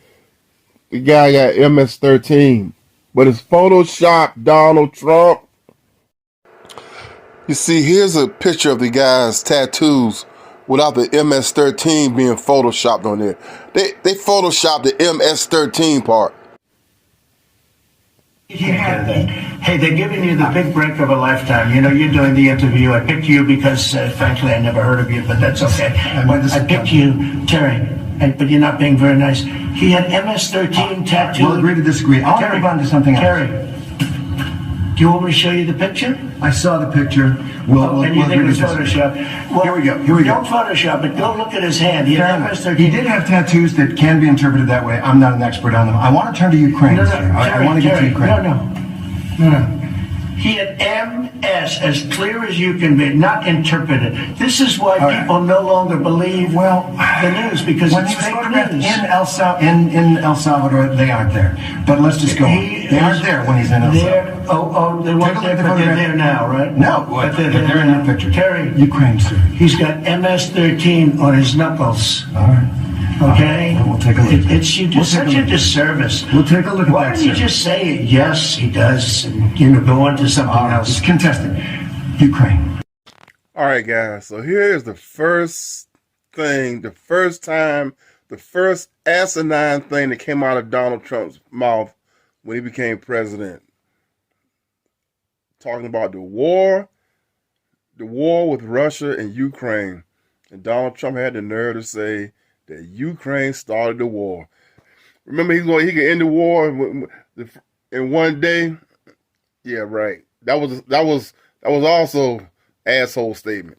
the guy got MS-13. But it's photoshopped, Donald Trump. You see, here's a picture of the guy's tattoos without the MS-13 being photoshopped on there. They photoshopped the MS-13 part. Hey, they're giving you the big break of a lifetime. You're doing the interview. I picked you because, frankly, I never heard of you, but that's okay. I picked you, Terry, but you're not being very nice. He had MS-13 tattooed. We'll agree to disagree. I'll move on to something else. Terry, Do you want me to show you the picture? I saw the picture. And you think it's Photoshop? Well, here we go. Here we go. Don't Photoshop it. Go look at his hand. He did have tattoos that can be interpreted that way. I'm not an expert on them. I want to turn to Ukraine. No, I want to get to Ukraine. No. He had MS as clear as you can be, not interpreted. This is why people no longer believe the news, because when it's he was fake photographed news. in El Salvador, they aren't there. But let's just go on. They aren't there when he's in El Salvador. They weren't there, but they're there now, right? No, but they're there in that picture. Terry, Ukraine, sir. He's got MS-13 on his knuckles. All right. Okay? We'll take a look. You do such a disservice. We'll take a look at Why that, don't you sir. just say, yes, he does, and, go on to something else? It's contested. Ukraine. All right, guys. So here's the first thing, the first asinine thing that came out of Donald Trump's mouth when he became president. Talking about the war with Russia and Ukraine. And Donald Trump had the nerve to say that Ukraine started the war. Remember, he could end the war in one day. Yeah, right. That was also asshole statement.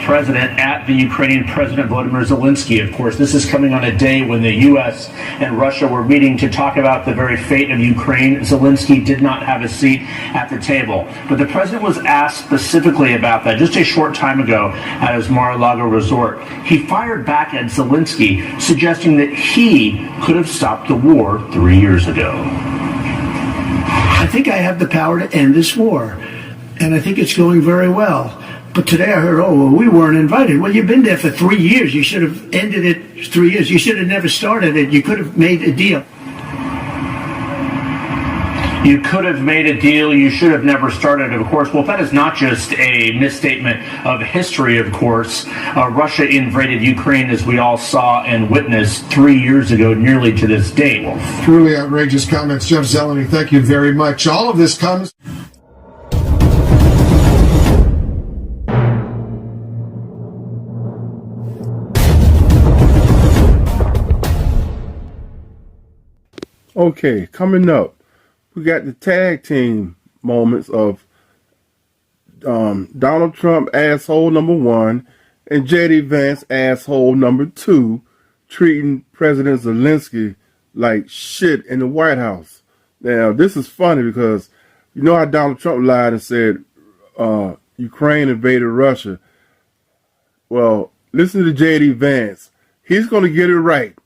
President at the Ukrainian President Volodymyr Zelensky. Of course, this is coming on a day when the U.S. and Russia were meeting to talk about the very fate of Ukraine. Zelensky did not have a seat at the table. But the president was asked specifically about that just a short time ago at his Mar-a-Lago resort. He fired back at Zelensky, suggesting that he could have stopped the war 3 years ago. I think I have the power to end this war, and I think it's going very well. But today I heard, we weren't invited. Well, you've been there for 3 years. You should have ended it 3 years. You should have never started it. You could have made a deal. You could have made a deal. You should have never started it, of course. Well, that is not just a misstatement of history, of course. Russia invaded Ukraine, as we all saw and witnessed 3 years ago, nearly to this date. Truly outrageous comments. Jeff Zeleny, thank you very much. All of this comes... Okay, coming up, we got the tag team moments of Donald Trump, asshole number 1, and J.D. Vance, asshole number 2, treating President Zelensky like shit in the White House. Now, this is funny because you know how Donald Trump lied and said Ukraine invaded Russia. Well, listen to J.D. Vance. He's going to get it right.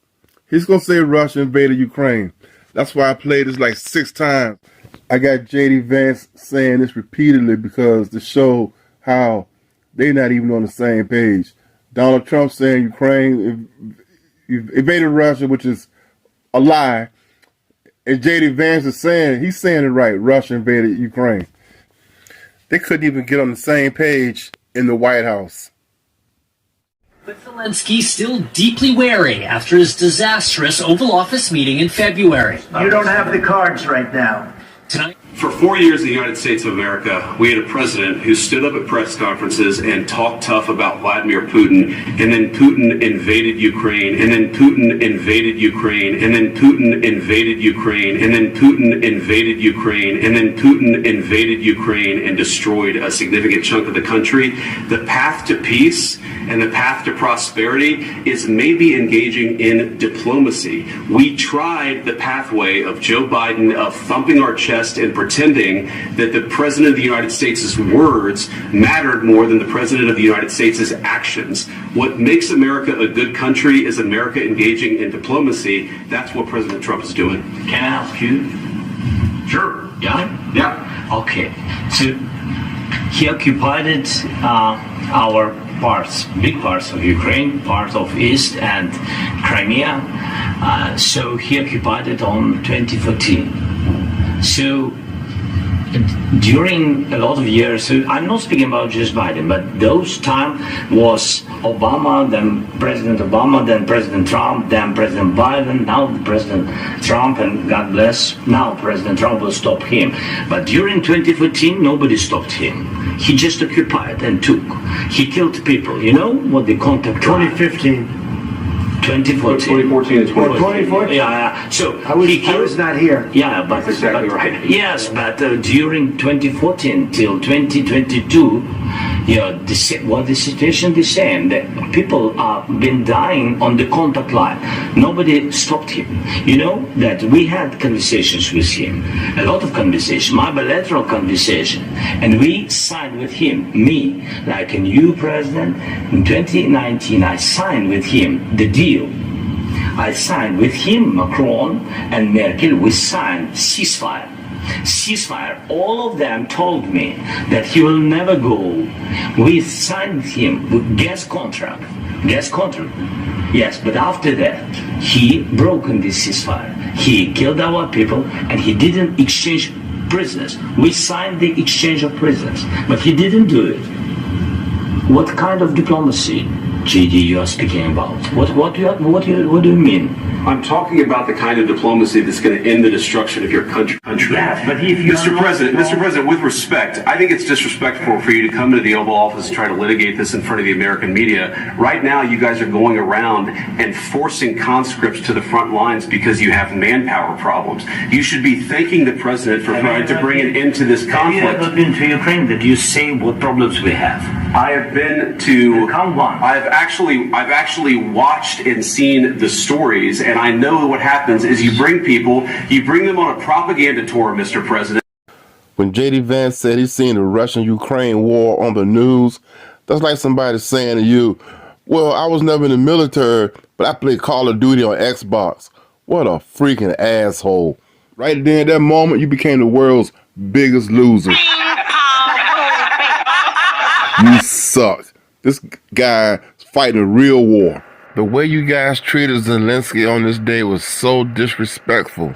He's going to say Russia invaded Ukraine. That's why I played this like 6 times. I got J.D. Vance saying this repeatedly because to show how they're not even on the same page. Donald Trump saying Ukraine invaded Russia, which is a lie. And J.D. Vance is saying, he's saying it right, Russia invaded Ukraine. They couldn't even get on the same page in the White House. But Zelensky still deeply wary after his disastrous Oval Office meeting in February. You don't have the cards right now. Tonight. For 4 years in the United States of America, we had a president who stood up at press conferences and talked tough about Vladimir Putin, and then Putin invaded Ukraine, and then Putin invaded Ukraine, and then Putin invaded Ukraine, and then Putin invaded Ukraine, and then Putin invaded Ukraine and destroyed a significant chunk of the country. The path to peace and the path to prosperity is maybe engaging in diplomacy. We tried the pathway of Joe Biden of thumping our chest and pretending that the President of the United States' words mattered more than the President of the United States' actions. What makes America a good country is America engaging in diplomacy. That's what President Trump is doing. Can I ask you? Sure. Yeah? Yeah. Okay. So he occupied our parts, big parts of Ukraine, part of East and Crimea. So he occupied it on 2014. So during a lot of years, so I'm not speaking about just Biden, but those time was Obama, then President Obama, then President Trump, then President Biden, now President Trump, and God bless, now President Trump will stop him. But during 2014, nobody stopped him. He just occupied and took. He killed people. You know what the contact 2015. 2014 and 2014. Yeah. So I was not here. Yeah, but that's exactly right. Yes, but during 2014 till 2022, the situation the same. The people have been dying on the contact line. Nobody stopped him. You know that we had conversations with him, a lot of conversation, my bilateral conversation, and we signed with him, me, like a new president. In 2019, I signed with him the deal. I signed with him, Macron and Merkel, we signed ceasefire. All of them told me that he will never go. We signed him with gas contract. Yes, but after that, he broken this ceasefire. He killed our people and he didn't exchange prisoners. We signed the exchange of prisoners, but he didn't do it. What kind of diplomacy, GD, you are speaking about? What do you mean? I'm talking about the kind of diplomacy that's going to end the destruction of your country. Yes, but if you Mr. President, with respect, I think it's disrespectful for you to come into the Oval Office and try to litigate this in front of the American media. Right now, you guys are going around and forcing conscripts to the front lines because you have manpower problems. You should be thanking the president for trying to bring an end to this conflict. Have you ever been to Ukraine? Did you say what problems we have? I have been to. Come on. I've actually watched and seen the stories. And I know what happens is you bring them on a propaganda tour, Mr. President. When J.D. Vance said he's seen the Russian-Ukraine war on the news, that's like somebody saying to you, well, I was never in the military, but I played Call of Duty on Xbox. What a freaking asshole. Right then, at that moment, you became the world's biggest loser. You suck. This guy's fighting a real war. The way you guys treated Zelensky on this day was so disrespectful.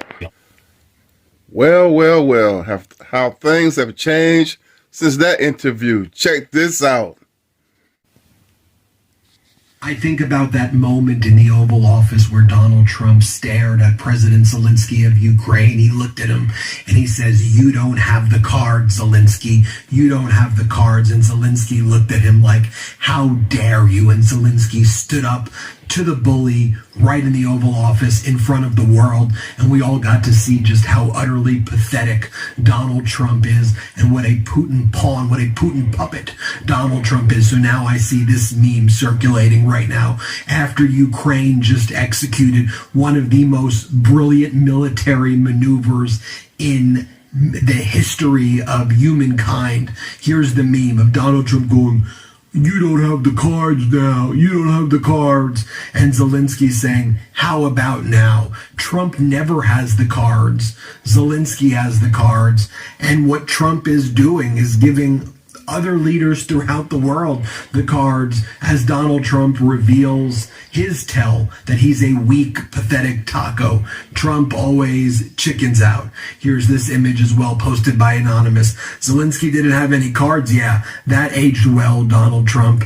Well, how things have changed since that interview. Check this out. I think about that moment in the Oval Office where Donald Trump stared at President Zelensky of Ukraine. He looked at him and he says, "You don't have the cards, Zelensky. You don't have the cards." And Zelensky looked at him like, "How dare you?" And Zelensky stood up to the bully right in the Oval Office in front of the world, and we all got to see just how utterly pathetic Donald Trump is and what a Putin pawn, what a Putin puppet Donald Trump is. So now I see this meme circulating right now after Ukraine just executed one of the most brilliant military maneuvers in the history of humankind. Here's the meme of Donald Trump going, "You don't have the cards now. You don't have the cards." And Zelensky saying, "How about now?" Trump never has the cards. Zelensky has the cards. And what Trump is doing is giving other leaders throughout the world the cards as Donald Trump reveals his tell that he's a weak, pathetic taco. Trump always chickens out. Here's this image as well, posted by Anonymous. Zelensky didn't have any cards. Yeah, that aged well, Donald Trump.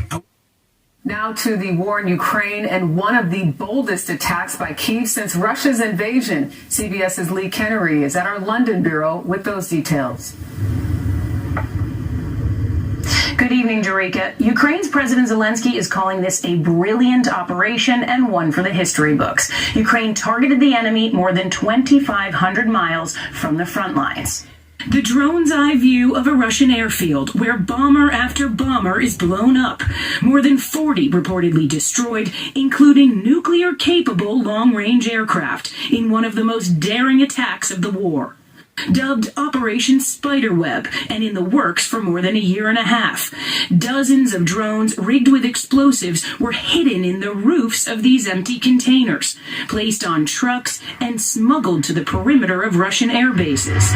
Now to the war in Ukraine and one of the boldest attacks by Kyiv since Russia's invasion. CBS's Lee Kennery is at our London bureau with those details. Good evening, Jareka. Ukraine's President Zelensky is calling this a brilliant operation and one for the history books. Ukraine targeted the enemy more than 2,500 miles from the front lines. The drone's eye view of a Russian airfield where bomber after bomber is blown up. More than 40 reportedly destroyed, including nuclear-capable long-range aircraft in one of the most daring attacks of the war. Dubbed Operation Spiderweb and in the works for more than a year and a half. Dozens of drones rigged with explosives were hidden in the roofs of these empty containers, placed on trucks and smuggled to the perimeter of Russian air bases.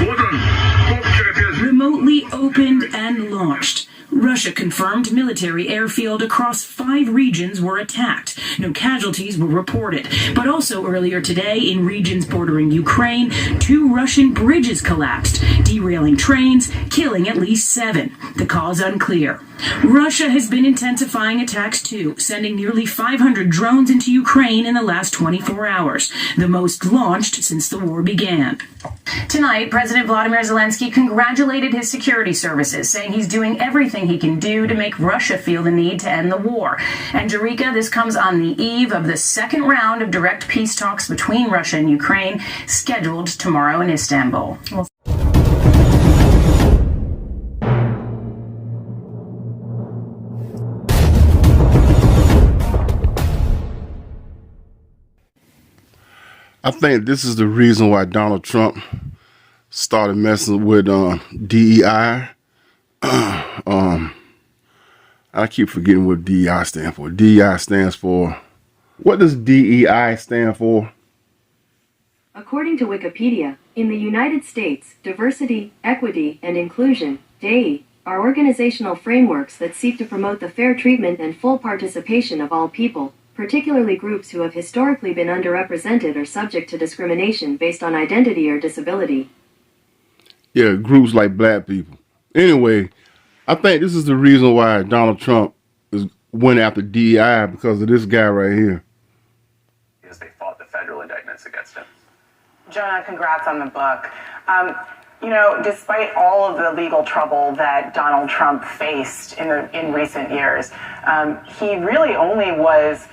Remotely opened and launched. Russia confirmed military airfield across 5 regions were attacked. No casualties were reported. But also earlier today, in regions bordering Ukraine, 2 Russian bridges collapsed, derailing trains, killing at least 7. The cause unclear. Russia has been intensifying attacks too, sending nearly 500 drones into Ukraine in the last 24 hours, the most launched since the war began. Tonight, President Vladimir Zelensky congratulated his security services, saying he's doing everything he can do to make Russia feel the need to end the war. And Eureka, this comes on the eve of the second round of direct peace talks between Russia and Ukraine, scheduled tomorrow in Istanbul. I think this is the reason why Donald Trump started messing with DEI. I keep forgetting what DEI stands for. DEI stands for, what does DEI stand for? According to Wikipedia, in the United States, diversity, equity, and inclusion, DEI, are organizational frameworks that seek to promote the fair treatment and full participation of all people, particularly groups who have historically been underrepresented or subject to discrimination based on identity or disability. Yeah, groups like black people. Anyway, I think this is the reason why Donald Trump went after DEI, because of this guy right here. Because they fought the federal indictments against him. Jonah, congrats on the book. You know, despite all of the legal trouble that Donald Trump faced in recent years, he really only was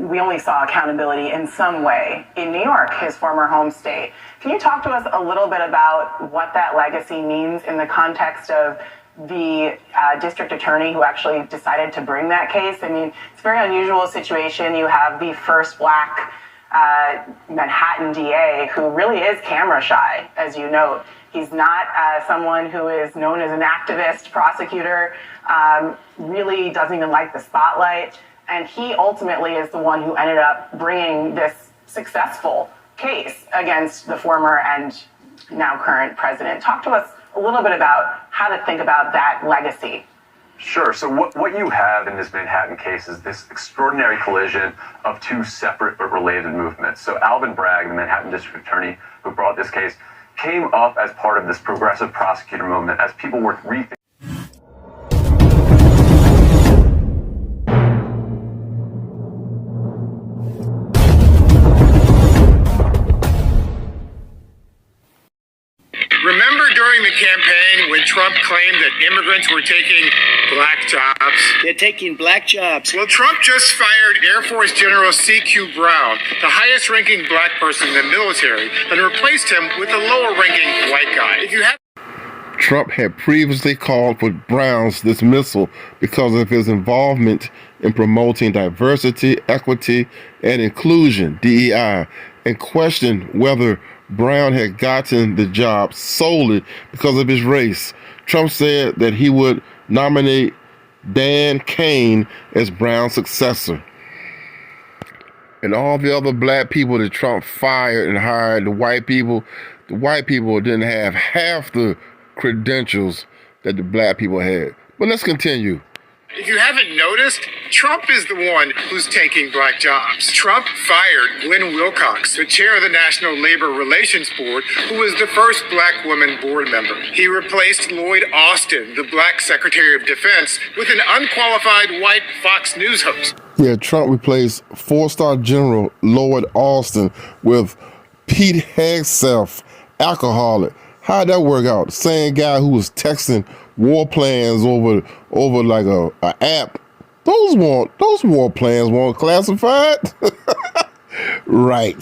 we only saw accountability in some way in New York, his former home state. Can you talk to us a little bit about what that legacy means in the context of the district attorney who actually decided to bring that case? I mean, it's a very unusual situation. You have the first black Manhattan DA who really is camera shy, as you note. He's not someone who is known as an activist prosecutor, really doesn't even like the spotlight. And he ultimately is the one who ended up bringing this successful case against the former and now current president. Talk to us a little bit about how to think about that legacy. Sure. So what you have in this Manhattan case is this extraordinary collision of two separate but related movements. So Alvin Bragg, the Manhattan district attorney who brought this case, came up as part of this progressive prosecutor movement as people were rethinking. Remember during the campaign when Trump claimed that immigrants were taking black jobs? They're taking black jobs. Well, Trump just fired Air Force General C.Q. Brown, the highest-ranking black person in the military, and replaced him with a lower-ranking white guy. If you have Trump had previously called for Brown's dismissal because of his involvement in promoting diversity, equity, and inclusion, DEI, and questioned whether Brown had gotten the job solely because of his race. Trump said that he would nominate Dan Cain as Brown's successor. And all the other black people that Trump fired and hired, the white people didn't have half the credentials that the black people had. But let's continue. If you haven't noticed, Trump is the one who's taking black jobs. Trump fired Gwen Wilcox, the chair of the National Labor Relations Board, who was the first black woman board member. He replaced Lloyd Austin, the black Secretary of Defense, with an unqualified white Fox News host. Yeah, Trump replaced four-star General Lloyd Austin with Pete Hegseth, alcoholic. How'd that work out? The same guy who was texting war plans over like a app. Those war plans weren't classified. Right.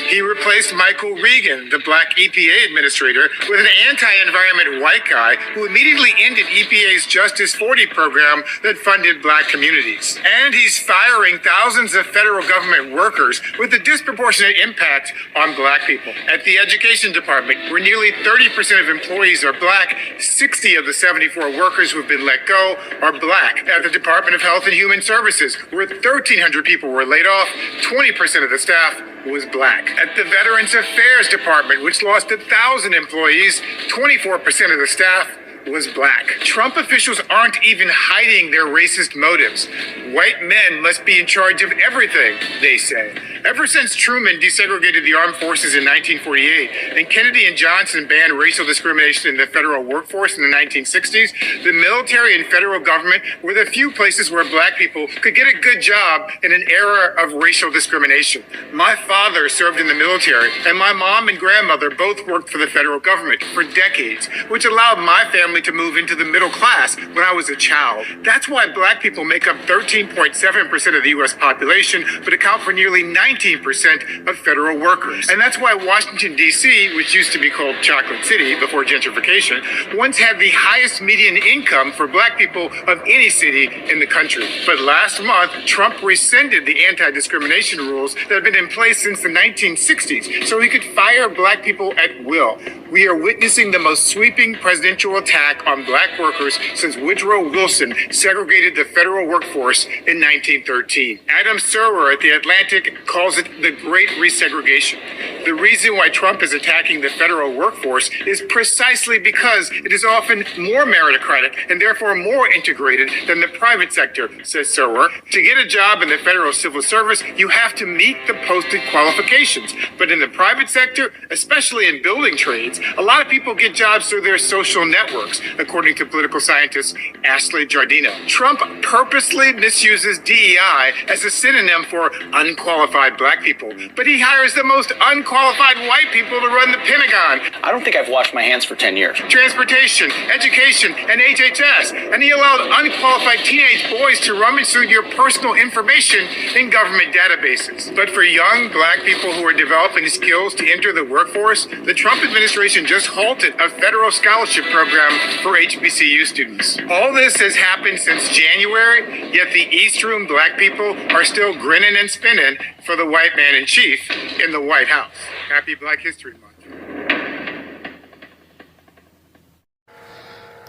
He replaced Michael Regan, the black EPA administrator, with an anti-environment white guy who immediately ended EPA's Justice 40 program that funded black communities. And he's firing thousands of federal government workers with a disproportionate impact on black people. At the education department, where nearly 30% of employees are black, 60 of the 74 workers who have been let go are black. At the Department of Health and Human Services, where 1,300 people were laid off, 20% of the staff was black. At the Veterans Affairs Department, which lost 1,000 employees, 24% of the staff was black. Trump officials aren't even hiding their racist motives. White men must be in charge of everything, they say. Ever since Truman desegregated the armed forces in 1948 and Kennedy and Johnson banned racial discrimination in the federal workforce in the 1960s, the military and federal government were the few places where black people could get a good job in an era of racial discrimination. My father served in the military, and my mom and grandmother both worked for the federal government for decades, which allowed my family to move into the middle class when I was a child. That's why black people make up 13.7% of the U.S. population, but account for nearly 19% of federal workers. And that's why Washington, D.C., which used to be called Chocolate City before gentrification, once had the highest median income for black people of any city in the country. But last month, Trump rescinded the anti-discrimination rules that have been in place since the 1960s, so he could fire black people at will. We are witnessing the most sweeping presidential attack on black workers since Woodrow Wilson segregated the federal workforce in 1913. Adam Serwer at The Atlantic calls it the Great Resegregation. The reason why Trump is attacking the federal workforce is precisely because it is often more meritocratic and therefore more integrated than the private sector, says Serwer. To get a job in the federal civil service, you have to meet the posted qualifications. But in the private sector, especially in building trades, a lot of people get jobs through their social networks, according to political scientist Ashley Giardino. Trump purposely misuses DEI as a synonym for unqualified black people, but he hires the most unqualified white people to run the Pentagon. I don't think I've washed my hands for 10 years. Transportation, education, and HHS, and he allowed unqualified teenage boys to rummage through your personal information in government databases. But for young black people who are developing skills to enter the workforce, the Trump administration just halted a federal scholarship program for HBCU students. All this has happened since January, yet the East Room black people are still grinning and spinning for the white man in chief in the White House. Happy Black History Month.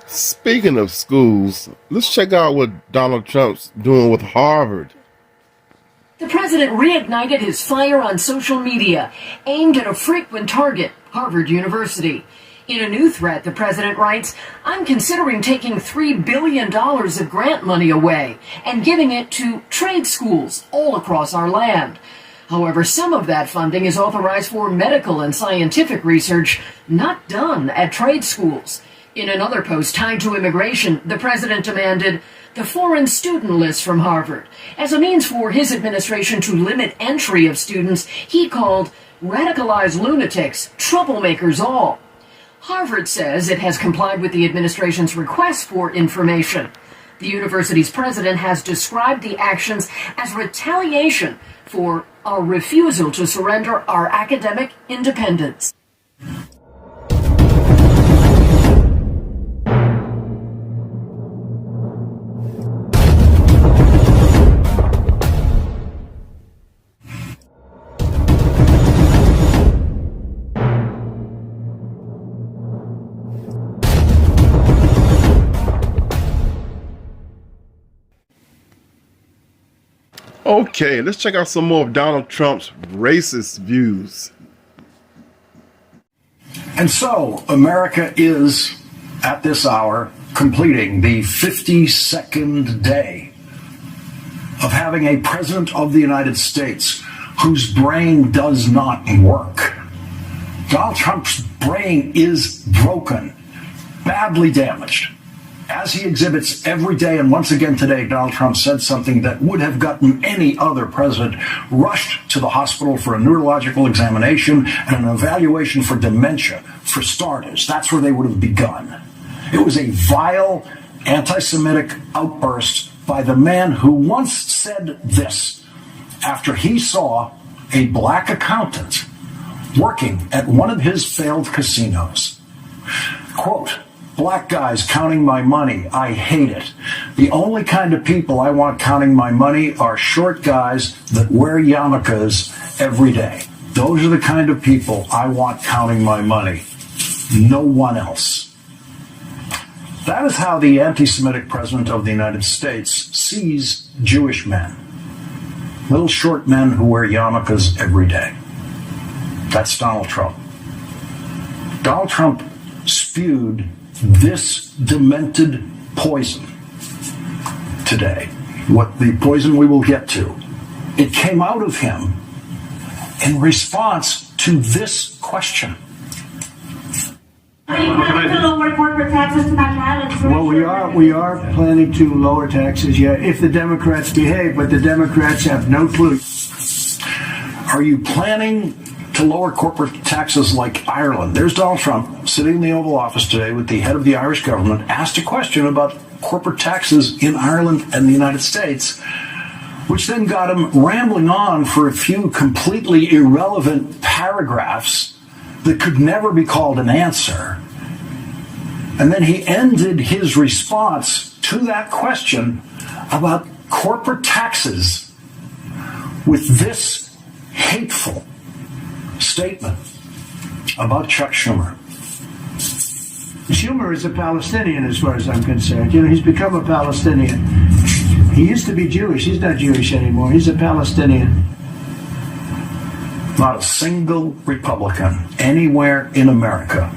Speaking of schools, let's check out what Donald Trump's doing with Harvard. The president reignited his fire on social media, aimed at a frequent target, Harvard University. In a new threat, the president writes, "I'm considering taking $3 billion of grant money away and giving it to trade schools all across our land." However, some of that funding is authorized for medical and scientific research not done at trade schools. In another post tied to immigration, the president demanded the foreign student list from Harvard as a means for his administration to limit entry of students he called radicalized lunatics, troublemakers all. Harvard says it has complied with the administration's request for information. The university's president has described the actions as retaliation for our refusal to surrender our academic independence. Okay, let's check out some more of Donald Trump's racist views. And so, America is, at this hour, completing the 52nd day of having a president of the United States whose brain does not work. Donald Trump's brain is broken, badly damaged, as he exhibits every day. And once again today, Donald Trump said something that would have gotten any other president rushed to the hospital for a neurological examination and an evaluation for dementia, for starters. That's where they would have begun. It was a vile, anti-Semitic outburst by the man who once said this after he saw a black accountant working at one of his failed casinos. Quote, "Black guys counting my money, I hate it. The only kind of people I want counting my money are short guys that wear yarmulkes every day. Those are the kind of people I want counting my money. No one else." That is how the anti-Semitic president of the United States sees Jewish men. Little short men who wear yarmulkes every day. That's Donald Trump. Donald Trump spewed this demented poison today. What the poison we will get to. It came out of him in response to this question. Are you planning to lower corporate taxes to match islands? Well, we are planning to lower taxes, yeah, if the Democrats behave, but the Democrats have no clue. Are you planning to lower corporate taxes like Ireland? There's Donald Trump sitting in the Oval Office today with the head of the Irish government, asked a question about corporate taxes in Ireland and the United States, which then got him rambling on for a few completely irrelevant paragraphs that could never be called an answer. And then he ended his response to that question about corporate taxes with this hateful statement about Chuck Schumer. Schumer is a Palestinian as far as I'm concerned. You know, he's become a Palestinian. He used to be Jewish. He's not Jewish anymore. He's a Palestinian. Not a single Republican anywhere in America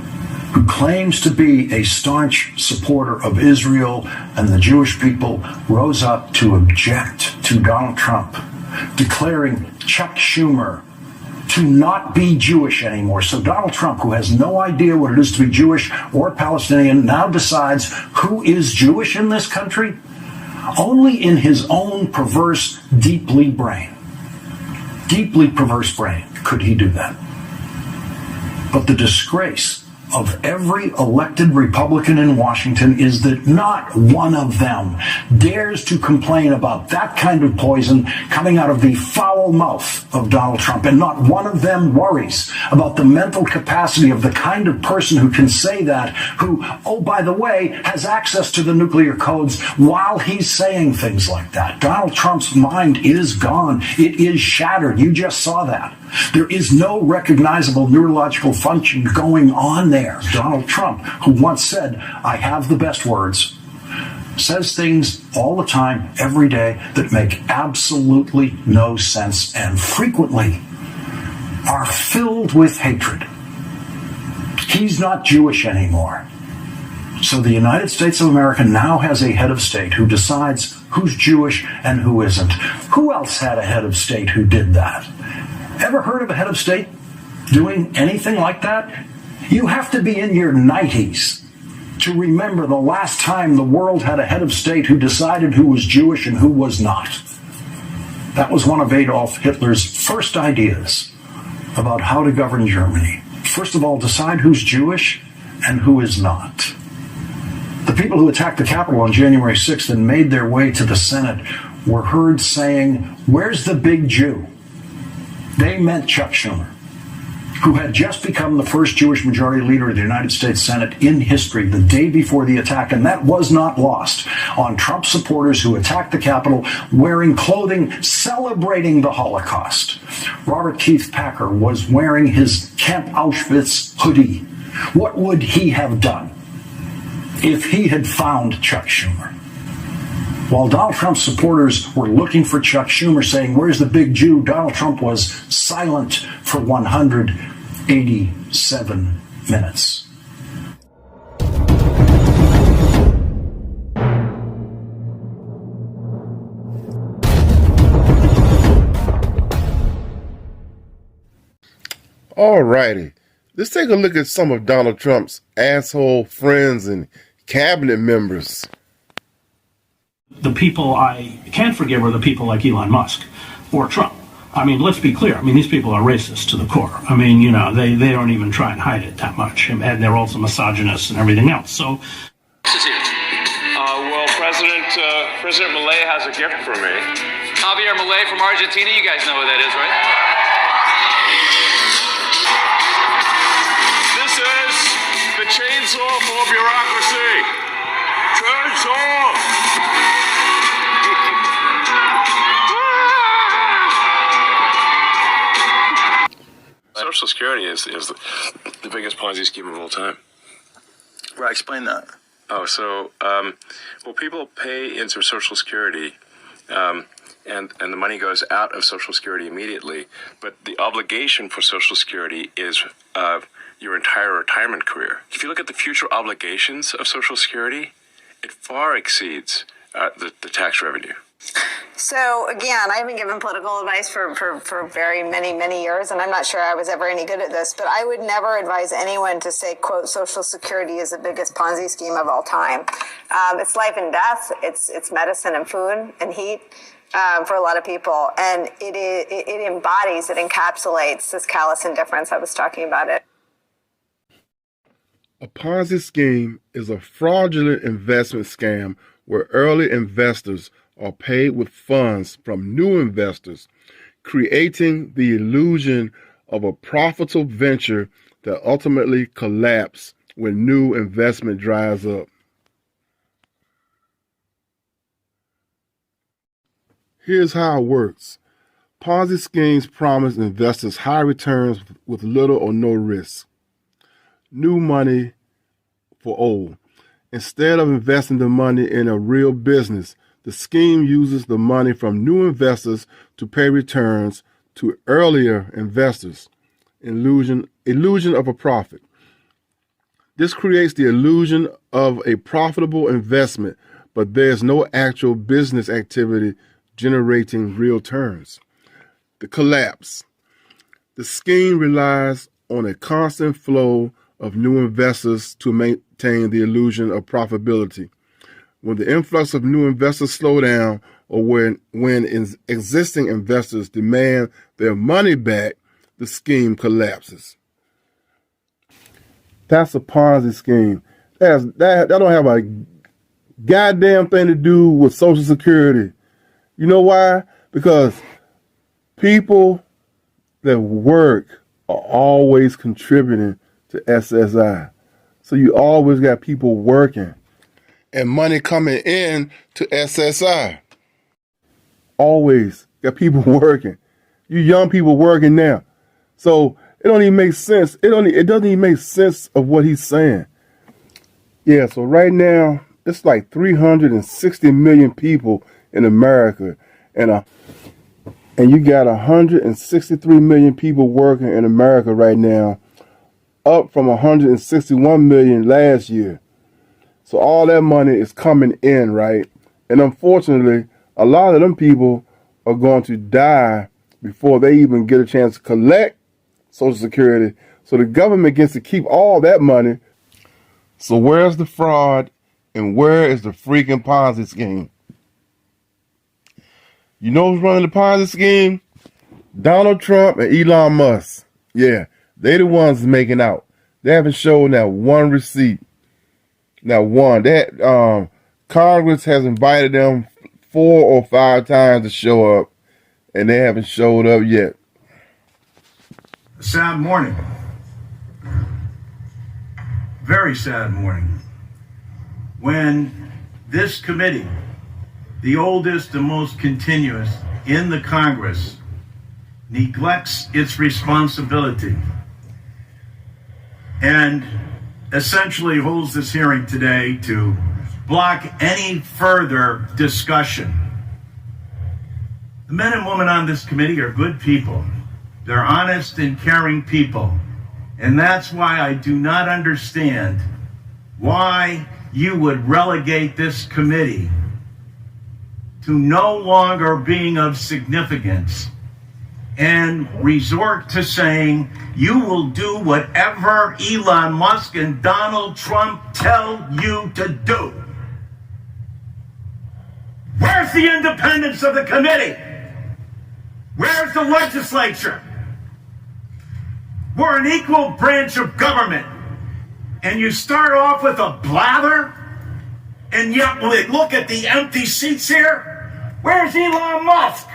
who claims to be a staunch supporter of Israel and the Jewish people rose up to object to Donald Trump declaring Chuck Schumer to not be Jewish anymore. So Donald Trump, who has no idea what it is to be Jewish or Palestinian, now decides who is Jewish in this country? Only in his own perverse, deeply perverse brain could he do that. But the disgrace of every elected Republican in Washington is that not one of them dares to complain about that kind of poison coming out of the foul mouth of Donald Trump. And not one of them worries about the mental capacity of the kind of person who can say that, who, oh, by the way, has access to the nuclear codes while he's saying things like that. Donald Trump's mind is gone. It is shattered. You just saw that. There is no recognizable neurological function going on there. Donald Trump, who once said, I have the best words, says things all the time, every day, that make absolutely no sense and frequently are filled with hatred. He's not Jewish anymore. So the United States of America now has a head of state who decides who's Jewish and who isn't. Who else had a head of state who did that? Ever heard of a head of state doing anything like that? You have to be in your 90s to remember the last time the world had a head of state who decided who was Jewish and who was not. That was one of Adolf Hitler's first ideas about how to govern Germany. First of all, decide who's Jewish and who is not. The people who attacked the Capitol on January 6th and made their way to the Senate were heard saying, "Where's the big Jew?" They meant Chuck Schumer, who had just become the first Jewish majority leader of the United States Senate in history the day before the attack, and that was not lost on Trump supporters who attacked the Capitol wearing clothing celebrating the Holocaust. Robert Keith Packer was wearing his Camp Auschwitz hoodie. What would he have done if he had found Chuck Schumer? While Donald Trump's supporters were looking for Chuck Schumer, saying, "Where's the big Jew?" Donald Trump was silent for 187 minutes. All righty. Let's take a look at some of Donald Trump's asshole friends and cabinet members. The people I can't forgive are the people like Elon Musk or Trump. I mean, let's be clear. I mean, these people are racist to the core. I mean, you know, they don't even try and hide it that much. And they're also misogynists and everything else. So, well, President Milei has a gift for me. Javier Milei from Argentina. You guys know who that is, right? This is the chainsaw for bureaucracy. Chainsaw! Social Security is the biggest Ponzi scheme of all time. Right, explain that. Oh, so, well, people pay into Social Security, and the money goes out of Social Security immediately, but the obligation for Social Security is your entire retirement career. If you look at the future obligations of Social Security, it far exceeds the tax revenue. So again, I've been given political advice for very many years, and I'm not sure I was ever any good at this, but I would never advise anyone to say, quote, Social Security is the biggest Ponzi scheme of all time. It's life and death. It's medicine and food and heat for a lot of people. And it embodies, it encapsulates this callous indifference I was talking about it. A Ponzi scheme is a fraudulent investment scam where early investors are paid with funds from new investors, creating the illusion of a profitable venture that ultimately collapses when new investment dries up. Here's how it works. Ponzi schemes promise investors high returns with little or no risk. New money for old. Instead of investing the money in a real business, the scheme uses the money from new investors to pay returns to earlier investors. Illusion of a profit. This creates the illusion of a profitable investment, but there's no actual business activity generating real returns. The collapse. The scheme relies on a constant flow of new investors to maintain the illusion of profitability. When the influx of new investors slow down, or when existing investors demand their money back, the scheme collapses. That's a Ponzi scheme. That don't have a goddamn thing to do with Social Security. You know why? Because people that work are always contributing to SSI. So you always got people working and money coming in to SSI. Always got people working. You young people working now. So it don't even make sense. It doesn't even make sense of what he's saying. Yeah, so right now it's like 360 million people in America, and you got 163 million people working in America right now, up from 161 million last year. So all that money is coming in, right? And unfortunately, a lot of them people are going to die before they even get a chance to collect Social Security. So the government gets to keep all that money. So where's the fraud and where is the freaking Ponzi scheme? You know who's running the Ponzi scheme? Donald Trump and Elon Musk. Yeah, they the ones making out. They haven't shown that one receipt. Not one. That Congress has invited them 4 or 5 times to show up, and they haven't showed up yet. A sad morning. Very sad morning. When this committee, the oldest and most continuous in the Congress, neglects its responsibility and essentially holds this hearing today to block any further discussion. The men and women on this committee are good people. They're honest and caring people. And that's why I do not understand why you would relegate this committee to no longer being of significance and resort to saying you will do whatever Elon Musk and Donald Trump tell you to do. Where's the independence of the committee? Where's the legislature? We're an equal branch of government. And you start off with a blather, and yet when they look at the empty seats here, where's Elon Musk?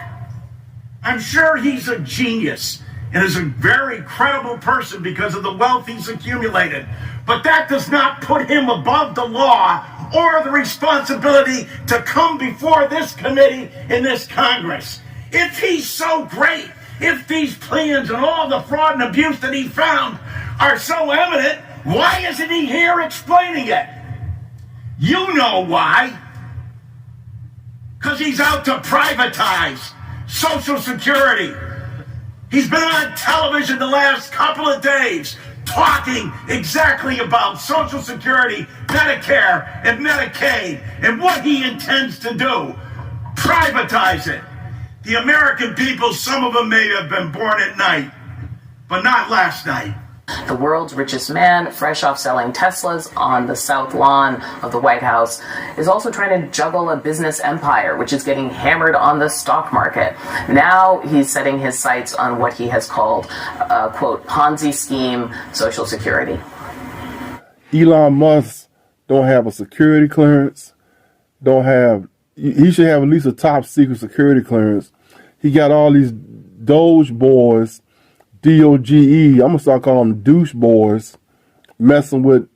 I'm sure he's a genius and is a very credible person because of the wealth he's accumulated. But that does not put him above the law or the responsibility to come before this committee in this Congress. If he's so great, if these plans and all the fraud and abuse that he found are so evident, why isn't he here explaining it? You know why. Because he's out to privatize Social Security. He's been on television the last couple of days talking exactly about Social Security, Medicare, and Medicaid, and what he intends to do. privatize it. The American people, some of them may have been born at night, but not last night. The world's richest man, fresh off selling Teslas on the South Lawn of the White House, is also trying to juggle a business empire, which is getting hammered on the stock market. Now he's setting his sights on what he has called a, quote, Ponzi scheme, Social Security. Elon Musk don't have a security clearance, he should have at least a top secret security clearance. He got all these DOGE boys, DOGE, I'm gonna start calling them douche boys, messing with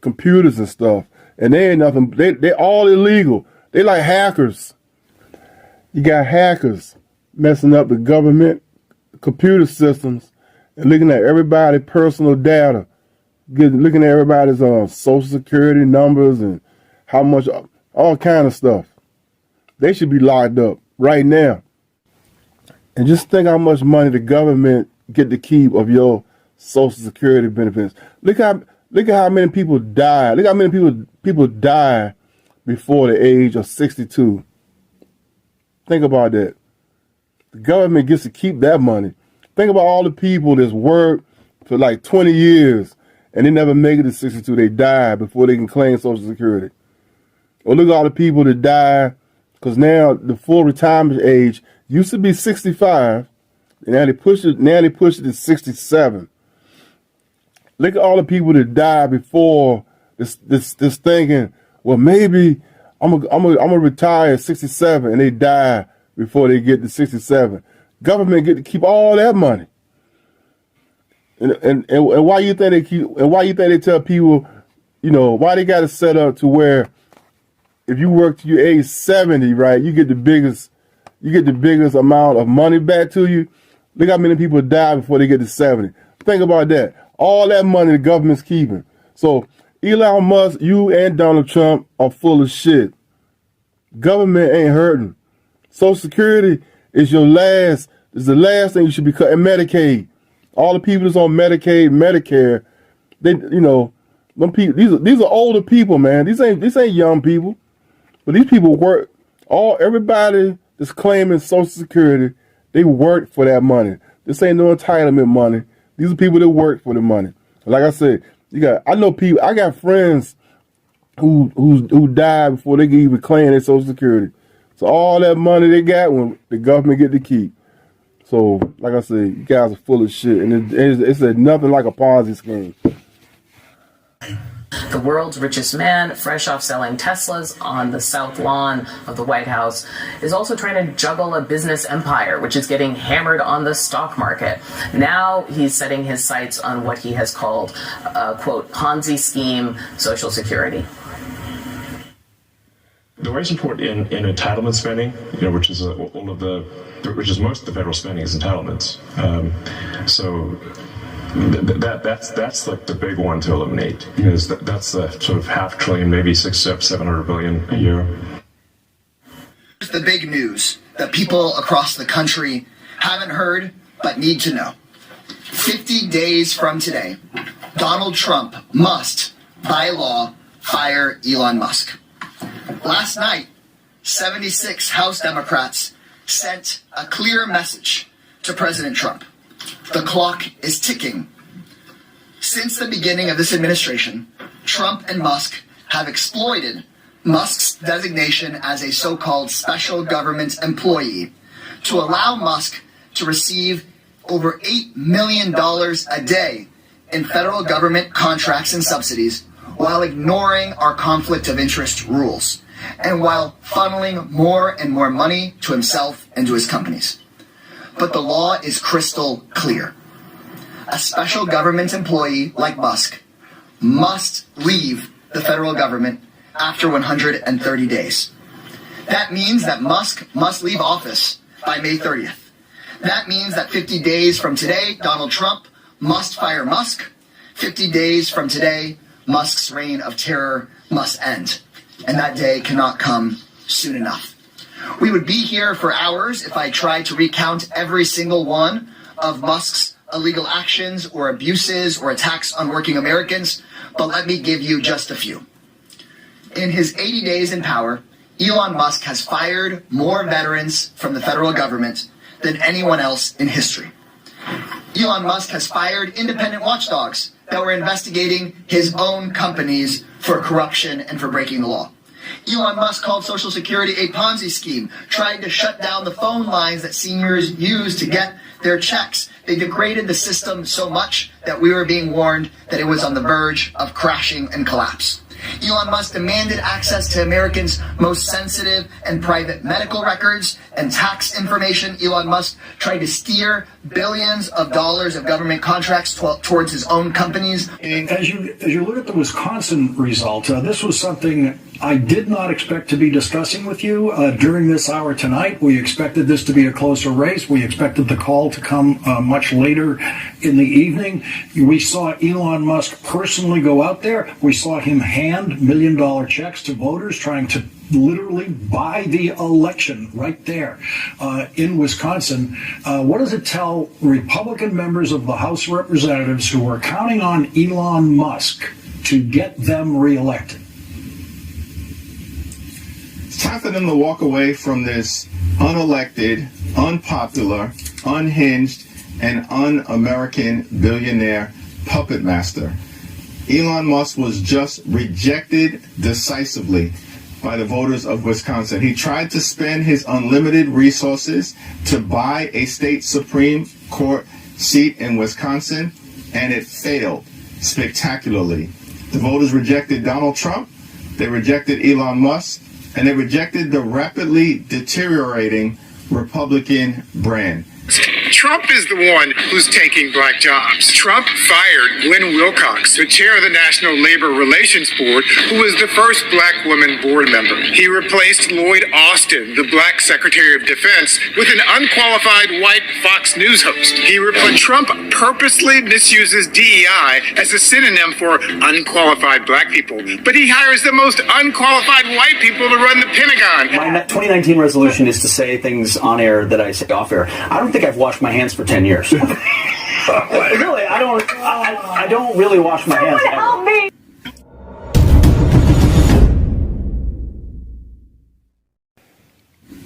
computers and stuff. And they ain't nothing, they all illegal. They like hackers. You got hackers messing up the government computer systems and looking at everybody's personal data, looking at everybody's social security numbers and how much, all kind of stuff. They should be locked up right now. And just think how much money the government get to keep of your Social Security benefits. Look at how many people die. Look how many people die before the age of 62. Think about that. The government gets to keep that money. Think about all the people that's worked for like 20 years and they never make it to 62. They die before they can claim Social Security. Or look at all the people that die, because now the full retirement age used to be 65. And now they push it to 67. Look at all the people that died before this thinking, well, maybe I'm gonna retire at 67, and they die before they get to 67. Government get to keep all that money. And why you think they tell people, why they got it set up to where if you work to your age 70, right, you get the biggest amount of money back to you. Look how many people die before they get to 70. Think about that. All that money the government's keeping. So Elon Musk, you and Donald Trump are full of shit. Government ain't hurting. Social Security is the last thing you should be cutting. And Medicaid. All the people that's on Medicaid, Medicare, them people, these are older people, man. These ain't young people. But these people work. Everybody that's claiming Social Security, they work for that money. This ain't no entitlement money. These are people that work for the money. Like I said, I got friends who died before they could even claim their Social Security. So all that money they got, when the government get to keep. So, like I said, you guys are full of shit, and it's nothing like a Ponzi scheme. The world's richest man, fresh off selling Teslas on the South Lawn of the White House, is also trying to juggle a business empire, which is getting hammered on the stock market. Now he's setting his sights on what he has called a, quote, Ponzi scheme, Social Security. The raise report in entitlement spending, which is most of the federal spending is entitlements. That's like the big one to eliminate, because that's the sort of $500 billion, maybe $700 billion a year. Here's the big news that people across the country haven't heard but need to know. 50 days from today, Donald Trump must, by law, fire Elon Musk. Last night, 76 House Democrats sent a clear message to President Trump. The clock is ticking. Since the beginning of this administration, Trump and Musk have exploited Musk's designation as a so-called special government employee to allow Musk to receive over $8 million a day in federal government contracts and subsidies, while ignoring our conflict of interest rules, and while funneling more and more money to himself and to his companies. But the law is crystal clear. A special government employee like Musk must leave the federal government after 130 days. That means that Musk must leave office by May 30th. That means that 50 days from today, Donald Trump must fire Musk. 50 days from today, Musk's reign of terror must end. And that day cannot come soon enough. We would be here for hours if I tried to recount every single one of Musk's illegal actions or abuses or attacks on working Americans, but let me give you just a few. In his 80 days in power, Elon Musk has fired more veterans from the federal government than anyone else in history. Elon Musk has fired independent watchdogs that were investigating his own companies for corruption and for breaking the law. Elon Musk called Social Security a Ponzi scheme, tried to shut down the phone lines that seniors use to get their checks. They degraded the system so much that we were being warned that it was on the verge of crashing and collapse. Elon Musk demanded access to Americans' most sensitive and private medical records and tax information. Elon Musk tried to steer billions of dollars of government contracts towards his own companies. As you look at the Wisconsin result, this was something I did not expect to be discussing with you during this hour tonight. We expected this to be a closer race. We expected the call to come much later in the evening. We saw Elon Musk personally go out there. We saw him hand $1 million checks to voters, trying to literally buy the election right there in Wisconsin. What does it tell Republican members of the House of Representatives who are counting on Elon Musk to get them reelected? It's time for them to walk away from this unelected, unpopular, unhinged, and un-American billionaire puppet master. Elon Musk was just rejected decisively by the voters of Wisconsin. He tried to spend his unlimited resources to buy a state Supreme Court seat in Wisconsin, and it failed spectacularly. The voters rejected Donald Trump, they rejected Elon Musk, and they rejected the rapidly deteriorating Republican brand. Trump is the one who's taking black jobs. Trump fired Gwen Wilcox, the chair of the National Labor Relations Board, who was the first black woman board member. He replaced Lloyd Austin, the black Secretary of Defense, with an unqualified white Fox News host. Trump purposely misuses DEI as a synonym for unqualified black people, but he hires the most unqualified white people to run the Pentagon. My 2019 resolution is to say things on air that I say off air. I don't think I've washed my hands for 10 years. Really, I don't really wash my hands. Help me!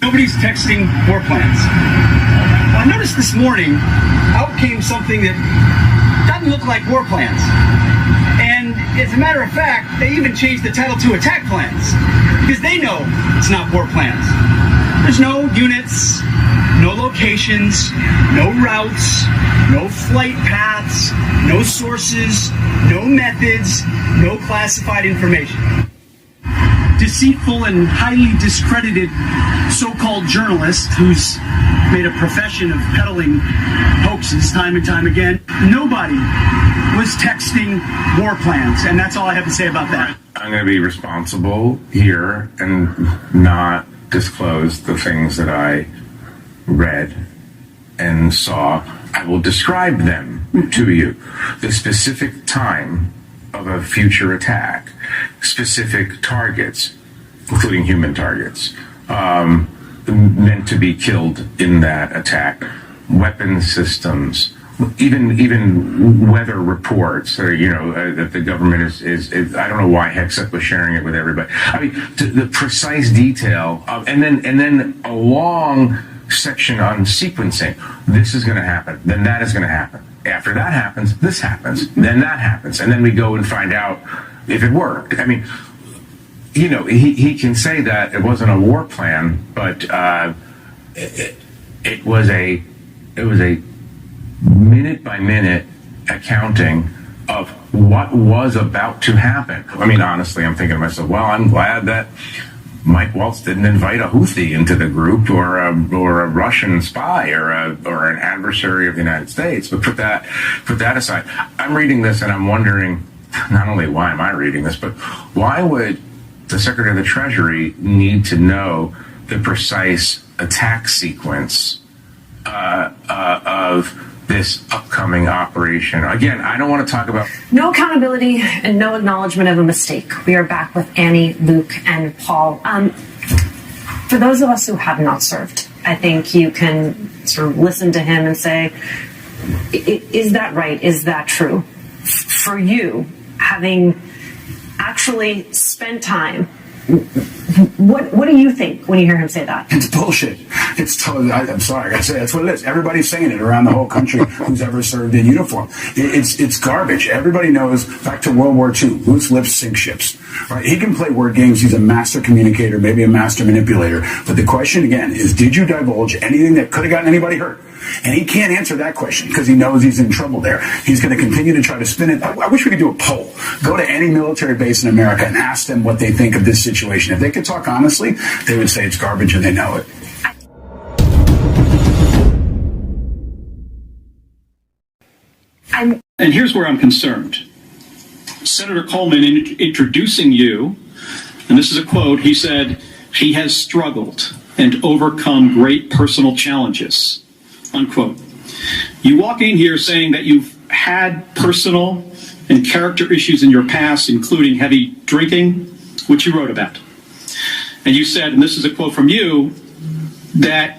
Nobody's texting war plans. I noticed this morning, out came something that doesn't look like war plans. And as a matter of fact, they even changed the title to attack plans, because they know it's not war plans. There's no units, no locations, no routes, no flight paths, no sources, no methods, no classified information. Deceitful and highly discredited so-called journalist who's made a profession of peddling hoaxes time and time again. Nobody was texting war plans, and that's all I have to say about that. I'm going to be responsible here and not disclose the things that I read and saw. I will describe them to you. The specific time of a future attack, specific targets, including human targets, meant to be killed in that attack, weapon systems, even weather reports, that the government is I don't know why Hexet was sharing it with everybody. I mean, the precise detail of, and then a long section on sequencing. This is going to happen, then that is going to happen. After that happens, this happens, then that happens, and then we go and find out if it worked. I mean, he can say that it wasn't a war plan, but it was a minute by minute accounting of what was about to happen. I mean, honestly, I'm thinking to myself, well, I'm glad that Mike Waltz didn't invite a Houthi into the group, or a Russian spy, or an adversary of the United States. But put that aside. I'm reading this and I'm wondering, not only why am I reading this, but why would the Secretary of the Treasury need to know the precise attack sequence of this upcoming operation? Again, I don't want to talk about... No accountability and no acknowledgement of a mistake. We are back with Annie, Luke, and Paul. For those of us who have not served, I think you can sort of listen to him and say, is that right? Is that true? For you, having actually spent time What do you think when you hear him say that? It's bullshit. It's totally, I'm sorry, I gotta say, that's what it is. Everybody's saying it around the whole country who's ever served in uniform. It's garbage. Everybody knows, back to World War II, loose lips sink ships. Right? He can play word games. He's a master communicator, maybe a master manipulator. But the question, again, is did you divulge anything that could have gotten anybody hurt? And he can't answer that question because he knows he's in trouble there. He's going to continue to try to spin it. I wish we could do a poll. Go to any military base in America and ask them what they think of this situation. If they could talk honestly, they would say it's garbage and they know it. And here's where I'm concerned. Senator Coleman, in introducing you, and this is a quote, he said, he has struggled and overcome great personal challenges, unquote. You walk in here saying that you've had personal and character issues in your past, including heavy drinking, which you wrote about. And you said, and this is a quote from you, that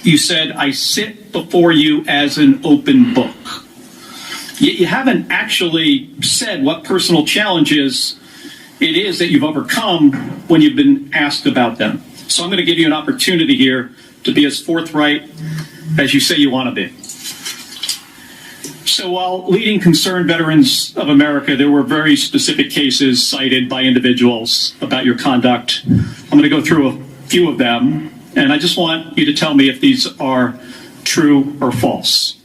you said, I sit before you as an open book. You haven't actually said what personal challenges it is that you've overcome when you've been asked about them. So I'm going to give you an opportunity here to be as forthright as you say you want to be. So while leading concerned veterans of America, there were very specific cases cited by individuals about your conduct. I'm going to go through a few of them, and I just want you to tell me if these are true or false.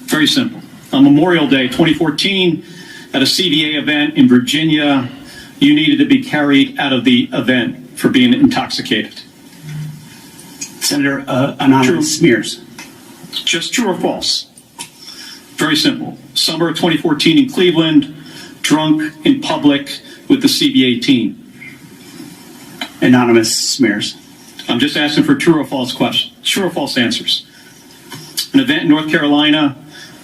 Very simple. On Memorial Day 2014, at a CVA event in Virginia, you needed to be carried out of the event for being intoxicated. Senator Anonymous smears. Just true or false? Very simple. Summer of 2014 in Cleveland, drunk in public with the CVA team. Anonymous smears. I'm just asking for true or false questions. True or false answers. An event in North Carolina,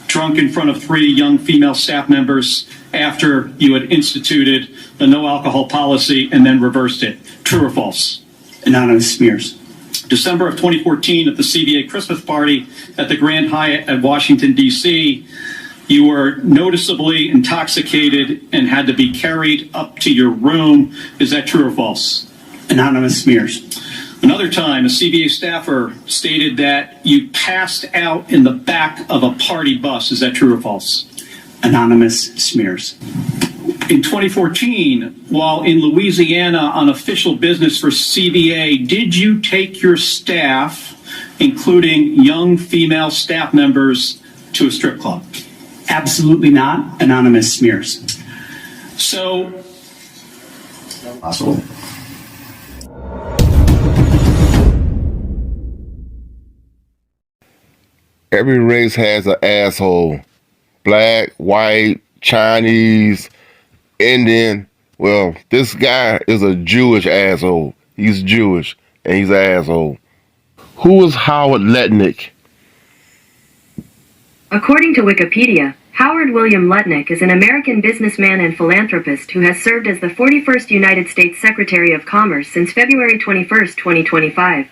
drunk in front of 3 young female staff members after you had instituted the no alcohol policy and then reversed it. True or false? Anonymous smears. December of 2014 at the CVA Christmas party at the Grand Hyatt at Washington, D.C., you were noticeably intoxicated and had to be carried up to your room. Is that true or false? Anonymous smears. Another time, a CVA staffer stated that you passed out in the back of a party bus. Is that true or false? Anonymous smears. In 2014, while in Louisiana on official business for CVA, did you take your staff, including young female staff members, to a strip club? Absolutely not. Anonymous smears. So, possible. Every race has an asshole. Black, white, Chinese, Indian. Well, this guy is a Jewish asshole. He's Jewish, and he's an asshole. Who is Howard Lutnick? According to Wikipedia, Howard William Lutnick is an American businessman and philanthropist who has served as the 41st United States Secretary of Commerce since February 21, 2025.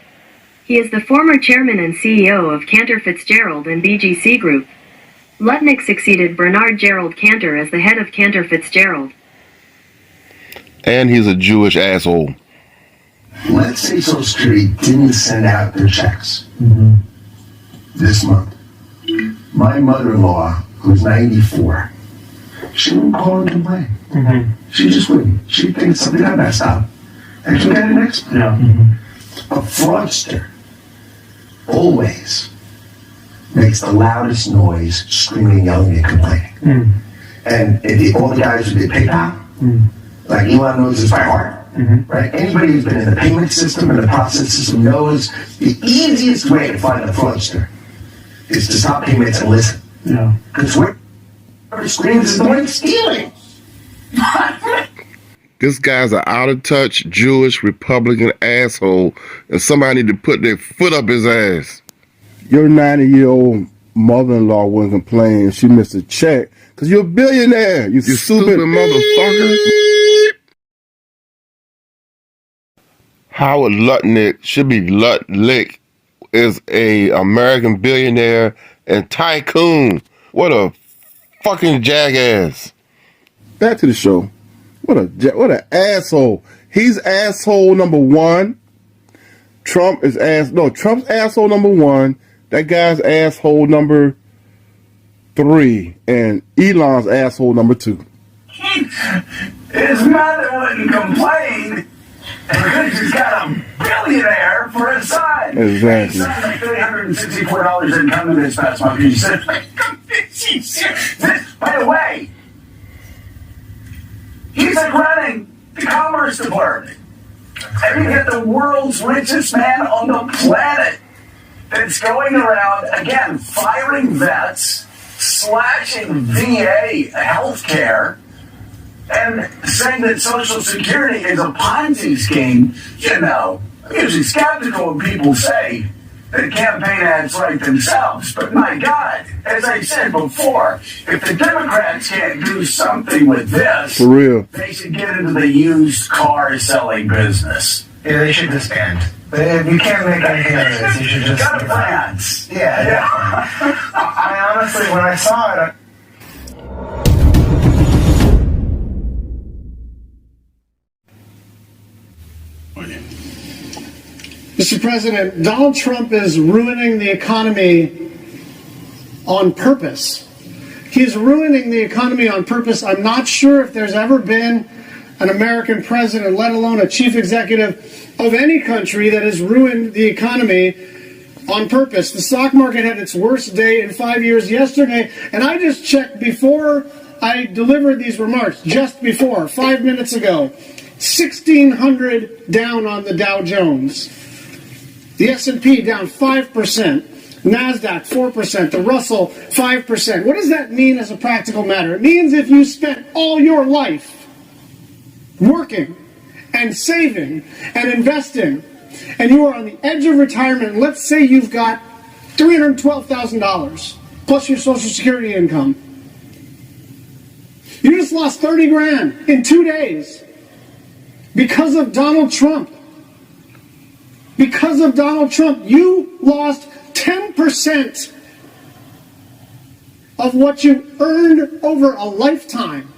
He is the former chairman and CEO of Cantor Fitzgerald and BGC Group. Lutnick succeeded Bernard Gerald Cantor as the head of Cantor Fitzgerald. And he's a Jewish asshole. Let's say Social Security didn't send out their checks this month. My mother-in-law, who's 94, she wouldn't call and complain. She just wouldn't. She'd think something got messed up. And she'd get an expert. A fraudster always makes the loudest noise, screaming, yelling, and complaining. And all the guys who did PayPal, like Elon knows this by heart, right? Anybody who's been in the payment system and the process system knows the easiest way to find a fraudster is to stop payments and listen. Because whoever screams is the one stealing. This guy's an out-of-touch Jewish Republican asshole, and somebody need to put their foot up his ass. Your 90-year-old mother-in-law wouldn't complain if she missed a check, because you're a billionaire, you stupid motherfucker. Howard Lutnick, should be Lutlick, is a American billionaire and tycoon. What a fucking jackass. Back to the show. What an asshole. He's asshole number one. Trump's asshole number one. That guy's asshole number 3. And Elon's asshole number 2. His mother wouldn't complain because he's got a billionaire for his son. Exactly. His son had $364 income this past month. He said, by the way, he's like running the Commerce Department. And you get the world's richest man on the planet that's going around, again, firing vets, slashing VA health care, and saying that Social Security is a Ponzi scheme. You know, I'm usually skeptical when people say that campaign ads write themselves. But my God, as I said before, if the Democrats can't do something with this, for real, they should get into the used car selling business. Yeah, they should disband. You can't make anything out of this. You should just... Go to France. Yeah. I honestly, when I saw it... Mr. President, Donald Trump is ruining the economy on purpose. He is ruining the economy on purpose. I'm not sure if there's ever been an American president, let alone a chief executive of any country, that has ruined the economy on purpose. The stock market had its worst day in 5 years yesterday, and I just checked before I delivered these remarks, just before, 5 minutes ago, 1,600 down on the Dow Jones. The S&P down 5%, NASDAQ 4%, the Russell 5%. What does that mean as a practical matter? It means if you spent all your life working and saving and investing, and you are on the edge of retirement, let's say you've got $312,000 plus your Social Security income. You just lost 30 grand in 2 days because of Donald Trump. Because of Donald Trump, you lost 10% of what you earned over a lifetime.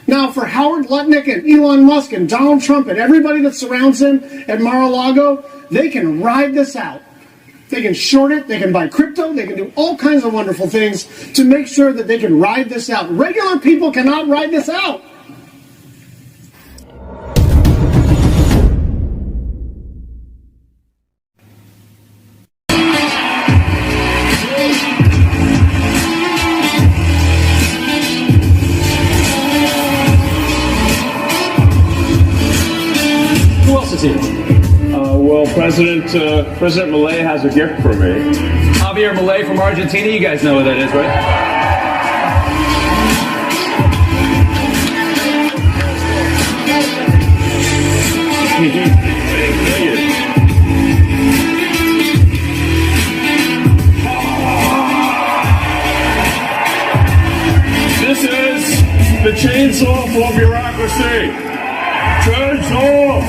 Now, for Howard Lutnick and Elon Musk and Donald Trump and everybody that surrounds him at Mar-a-Lago, they can ride this out. They can short it, they can buy crypto, they can do all kinds of wonderful things to make sure that they can ride this out. Regular people cannot ride this out. Well, President Milei has a gift for me. Javier Milei from Argentina. You guys know what that is, right? This is the chainsaw for bureaucracy. Chainsaw!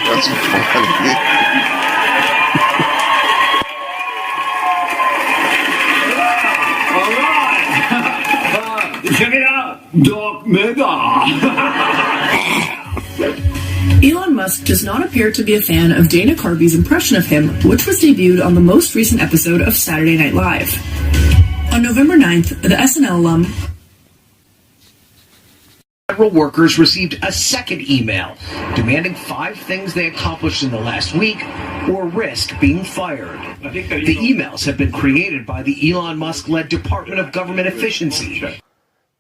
That's funny. Check it out, Doc Mega. Elon Musk does not appear to be a fan of Dana Carvey's impression of him, which was debuted on the most recent episode of Saturday Night Live. On November 9th, the SNL alum Federal workers received a second email demanding 5 things they accomplished in the last week or risk being fired. The emails have been created by the Elon Musk-led Department of Government Efficiency.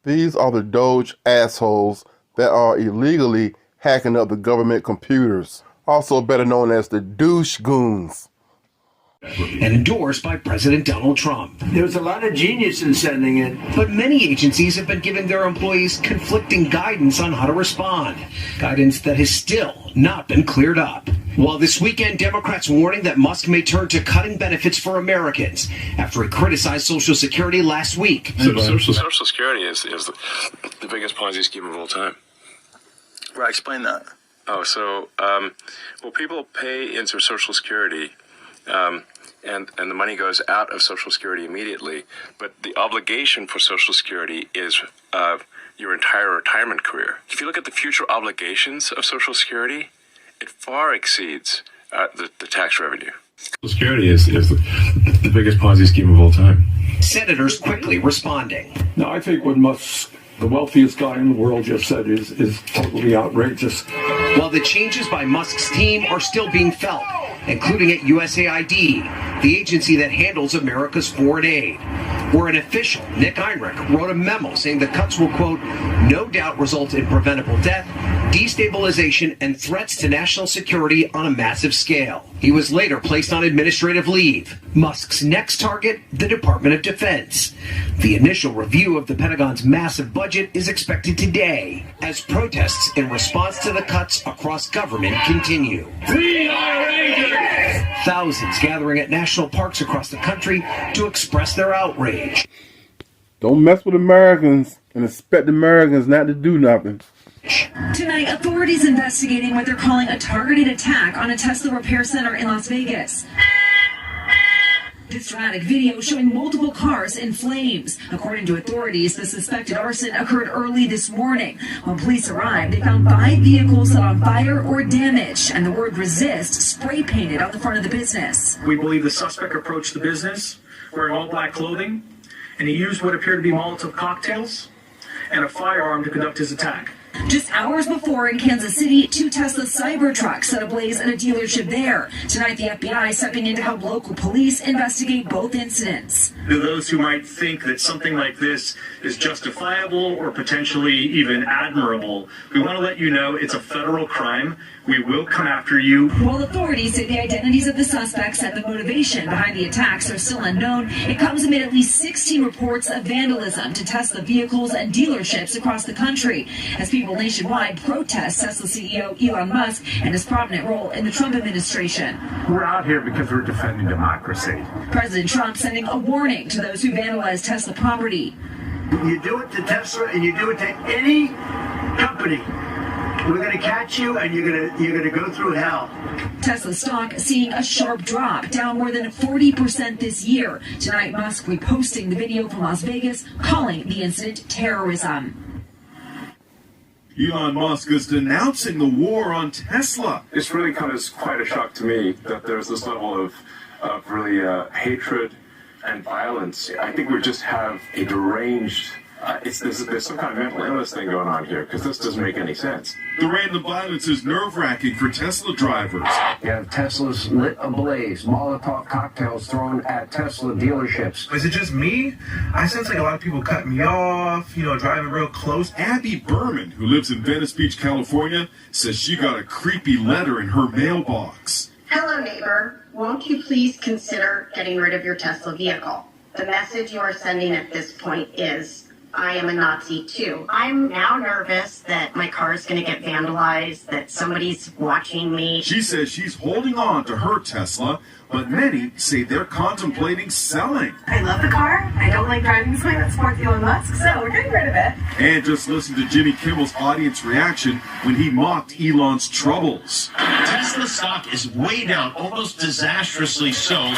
These are the DOGE assholes that are illegally hacking up the government computers, also better known as the douche goons. And endorsed by President Donald Trump. There's a lot of genius in sending it. But many agencies have been giving their employees conflicting guidance on how to respond. Guidance that has still not been cleared up. While this weekend, Democrats warning that Musk may turn to cutting benefits for Americans after he criticized Social Security last week. Social Security is the biggest Ponzi scheme of all time. Right, explain that. Well, people pay into Social Security, and the money goes out of Social Security immediately. But the obligation for Social Security is your entire retirement career. If you look at the future obligations of Social Security, it far exceeds the tax revenue. Social Security is the biggest Ponzi scheme of all time. Senators quickly responding. No, I think what Musk, the wealthiest guy in the world, just said is totally outrageous. While the changes by Musk's team are still being felt, including at USAID, the agency that handles America's foreign aid, where an official, Nick Heinrich, wrote a memo saying the cuts will, quote, no doubt result in preventable death, destabilization, and threats to national security on a massive scale. He was later placed on administrative leave. Musk's next target, the Department of Defense. The initial review of the Pentagon's massive budget is expected today, as protests in response to the cuts across government continue. We are Rangers! Thousands gathering at national parks across the country to express their outrage. Don't mess with Americans and expect Americans not to do nothing. Tonight, authorities investigating what they're calling a targeted attack on a Tesla repair center in Las Vegas. This dramatic video showing multiple cars in flames. According to authorities, the suspected arson occurred early this morning. When police arrived, they found 5 vehicles set on fire or damaged, and the word resist spray painted on the front of the business. We believe the suspect approached the business wearing all black clothing, and he used what appeared to be Molotov cocktails and a firearm to conduct his attack. Just hours before in Kansas City, 2 Tesla Cybertrucks set ablaze at a dealership there. Tonight, the FBI stepping in to help local police investigate both incidents. To those who might think that something like this is justifiable or potentially even admirable, we want to let you know it's a federal crime. We will come after you. While authorities say the identities of the suspects and the motivation behind the attacks are still unknown, it comes amid at least 16 reports of vandalism to Tesla vehicles and dealerships across the country as people nationwide protest Tesla CEO Elon Musk and his prominent role in the Trump administration. We're out here because we're defending democracy. President Trump sending a warning to those who vandalize Tesla property. You do it to Tesla and you do it to any company, we're going to catch you and you're going to go through hell. Tesla stock seeing a sharp drop, down more than 40% this year. Tonight, Musk reposting the video from Las Vegas, calling the incident terrorism. Elon Musk is denouncing the war on Tesla. It's really come as quite a shock to me that there's this level of really hatred and violence. I think we just have a deranged there's some kind of mental illness thing going on here, because this doesn't make any sense. The random violence is nerve-wracking for Tesla drivers. You have Teslas lit ablaze, Molotov cocktails thrown at Tesla dealerships. Is it just me? I sense like a lot of people cut me off, driving real close. Abby Berman, who lives in Venice Beach, California, says she got a creepy letter in her mailbox. Hello, neighbor. Won't you please consider getting rid of your Tesla vehicle? The message you are sending at this point is, I am a Nazi too. I'm now nervous that my car is going to get vandalized, that somebody's watching me. She says she's holding on to her Tesla, but many say they're contemplating selling. I love the car. I don't like driving something that supports Elon Musk, so we're getting rid of it. And just listen to Jimmy Kimmel's audience reaction when he mocked Elon's troubles. Tesla stock is way down, almost disastrously so.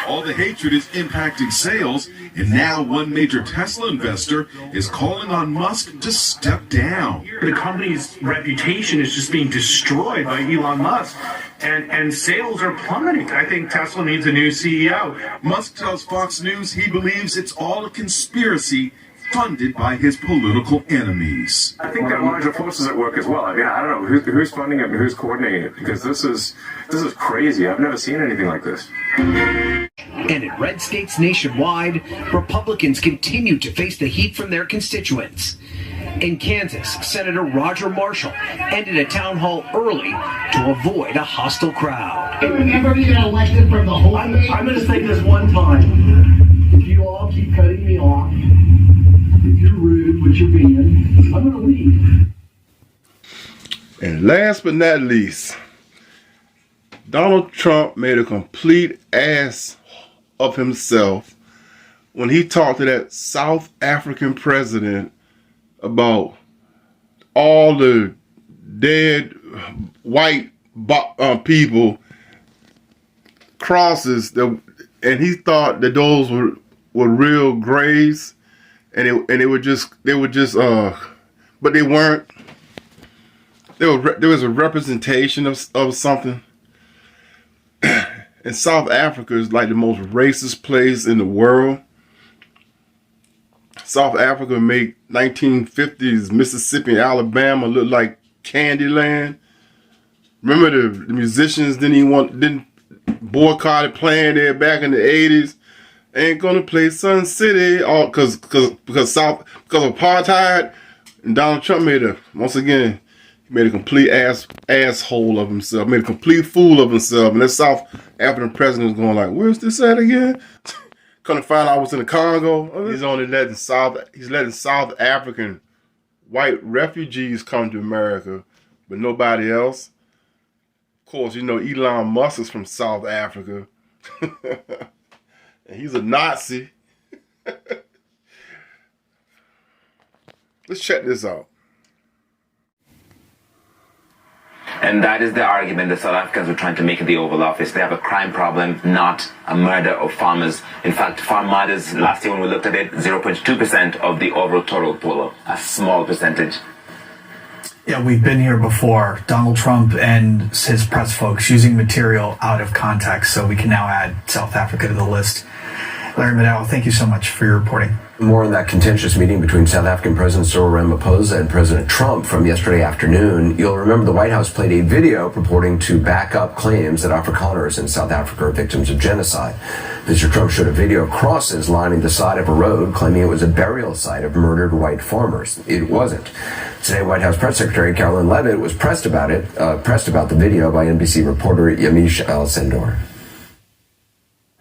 All the hatred is impacting sales, and now one major Tesla investor is calling on Musk to step down. The company's reputation is just being destroyed by Elon Musk, and sales are plummeting. I think Tesla needs a new CEO. Musk tells Fox News he believes it's all a conspiracy funded by his political enemies. I think there are larger forces at work as well. I mean, I don't know who's funding it and who's coordinating it, because this is crazy. I've never seen anything like this. And in red states nationwide, Republicans continue to face the heat from their constituents. In Kansas, Senator Roger Marshall ended a town hall early to avoid a hostile crowd. Remember you got elected from the whole I'm going to say this one time. If you all keep cutting me off, if you're rude, which you're being, I'm going to leave. And last but not least, Donald Trump made a complete ass of himself when he talked to that South African president about all the dead white people crosses and he thought that those were real graves, and they were just but they weren't. There was a representation of something. And South Africa is like the most racist place in the world. South Africa made 1950s Mississippi and Alabama look like Candyland. Remember the musicians didn't boycotted playing there back in the 80s. Ain't gonna play Sun City because apartheid. And Donald Trump made a complete asshole of himself, made a complete fool of himself, and that South African president was going like, "Where's this at again?" Couldn't find out I was in the Congo. He's letting South African white refugees come to America, but nobody else. Of course, Elon Musk is from South Africa, and he's a Nazi. Let's check this out. And that is the argument the South Africans were trying to make in the Oval Office. They have a crime problem, not a murder of farmers. In fact, farm murders, last year when we looked at it, 0.2% of the overall total pool, a small percentage. Yeah, we've been here before. Donald Trump and his press folks using material out of context, so we can now add South Africa to the list. Larry Maddow, thank you so much for your reporting. More on that contentious meeting between South African President Cyril Ramaphosa and President Trump from yesterday afternoon. You'll remember the White House played a video purporting to back up claims that Afrikaners in South Africa are victims of genocide. Mr. Trump showed a video of crosses lining the side of a road, claiming it was a burial site of murdered white farmers. It wasn't. Today, White House Press Secretary Caroline Leavitt was pressed about the video by NBC reporter Yamiche Alcindor.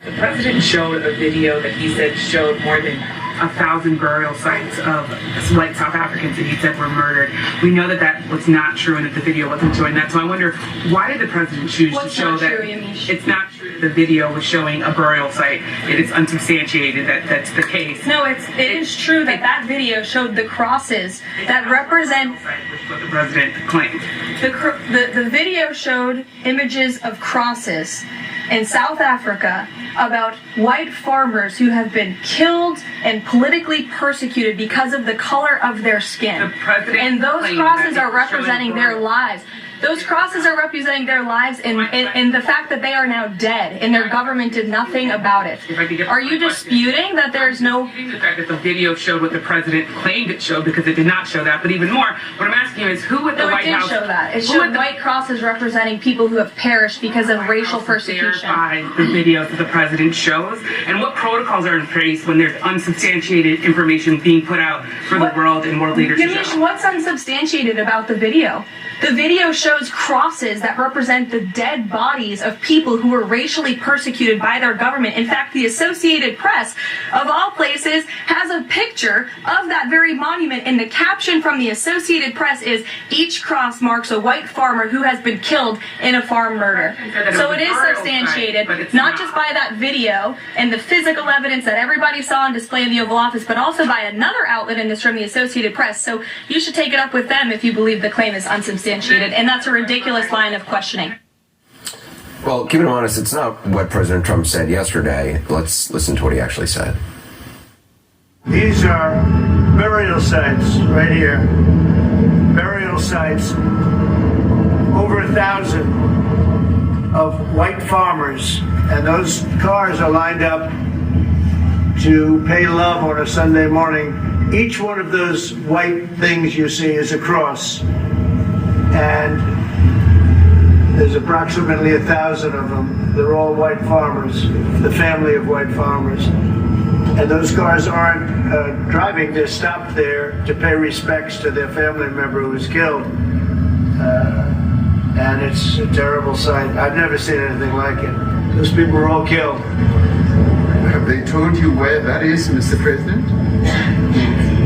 The president showed a video that he said showed more than 1,000 burial sites of white South Africans that he said were murdered. We know that was not true and that the video wasn't showing that. So I wonder, why did the president choose to show that? It's not true. The video was showing a burial site. It is unsubstantiated that that's the case. No, it is true that video showed the crosses that represent. Which is what the president claimed. The video showed images of crosses in South Africa about white farmers who have been killed and politically persecuted because of the color of their skin. And those crosses are representing their lives. Those crosses are representing their lives and the fact that they are now dead and their government did nothing about it. Are you disputing that there's no... The fact that the video showed what the president claimed it showed, because it did not show that. But even more, what I'm asking you is who at the White House... No, it did show that. It showed white crosses representing people who have perished because of racial persecution. Verify the videos that the president shows, and what protocols are in place when there's unsubstantiated information being put out for the world and world leaders to show? What's unsubstantiated about the video? The video shows crosses that represent the dead bodies of people who were racially persecuted by their government. In fact, the Associated Press, of all places, has a picture of that very monument, and the caption from the Associated Press is, "Each cross marks a white farmer who has been killed in a farm murder." So it is substantiated, not just by that video and the physical evidence that everybody saw on display in the Oval Office, but also by another outlet in this from the Associated Press. So you should take it up with them if you believe the claim is unsubstantiated. And that's a ridiculous line of questioning. Well, keep it honest, it's not what President Trump said yesterday. Let's listen to what he actually said. These are burial sites right here. Burial sites, over 1,000 of white farmers. And those cars are lined up to pay love on a Sunday morning. Each one of those white things you see is a cross. And there's approximately 1,000 of them. They're all white farmers, the family of white farmers. And those cars aren't driving, they're stopped there to pay respects to their family member who was killed. And it's a terrible sight. I've never seen anything like it. Those people were all killed. Have they told you where that is, Mr. President?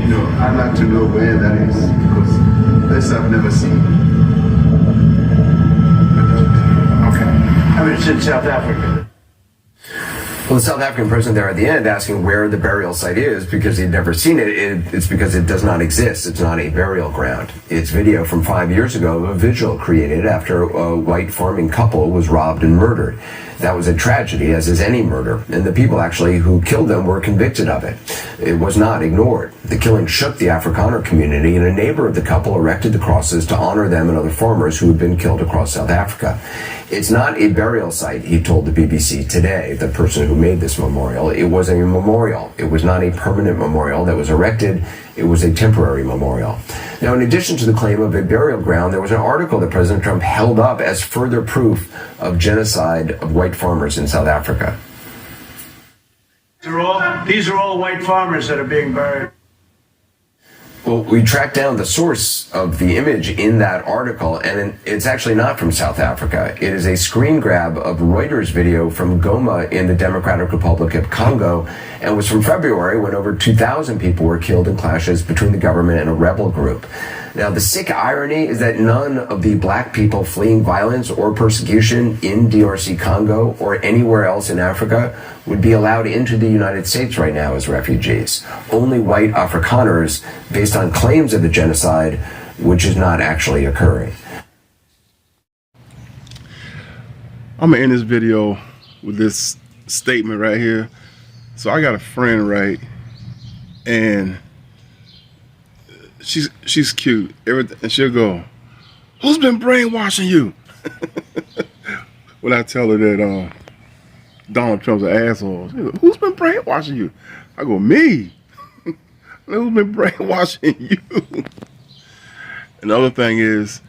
No, I'd like to know where that is, because this I've never seen. Okay. I mean, it's in South Africa. Well, the South African president there at the end asking where the burial site is because he'd never seen it. It's because it does not exist. It's not a burial ground. It's video from 5 years ago of a vigil created after a white farming couple was robbed and murdered. That was a tragedy, as is any murder, and the people actually who killed them were convicted of it. It was not ignored. The killing shook the Afrikaner community, and a neighbor of the couple erected the crosses to honor them and other farmers who had been killed across South Africa. It's not a burial site, he told the BBC today, the person who made this memorial. It was a memorial. It was not a permanent memorial that was erected. It was a temporary memorial. Now, in addition to the claim of a burial ground, there was an article that President Trump held up as further proof of genocide of white farmers in South Africa. These are all white farmers that are being buried. Well, we tracked down the source of the image in that article, and it's actually not from South Africa. It is a screen grab of Reuters video from Goma in the Democratic Republic of Congo, and was from February when over 2,000 people were killed in clashes between the government and a rebel group. Now, the sick irony is that none of the black people fleeing violence or persecution in DRC Congo or anywhere else in Africa would be allowed into the United States right now as refugees. Only white Afrikaners, based on claims of the genocide, which is not actually occurring. I'm gonna end this video with this statement right here. So I got a friend, right, and she's cute, everything, and she'll go, "Who's been brainwashing you?" When I tell her that Donald Trump's an asshole, she goes, "Who's been brainwashing you?" I go, "Me." Who's been brainwashing you? And the other thing is,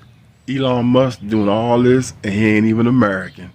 Elon Musk doing all this, and he ain't even American.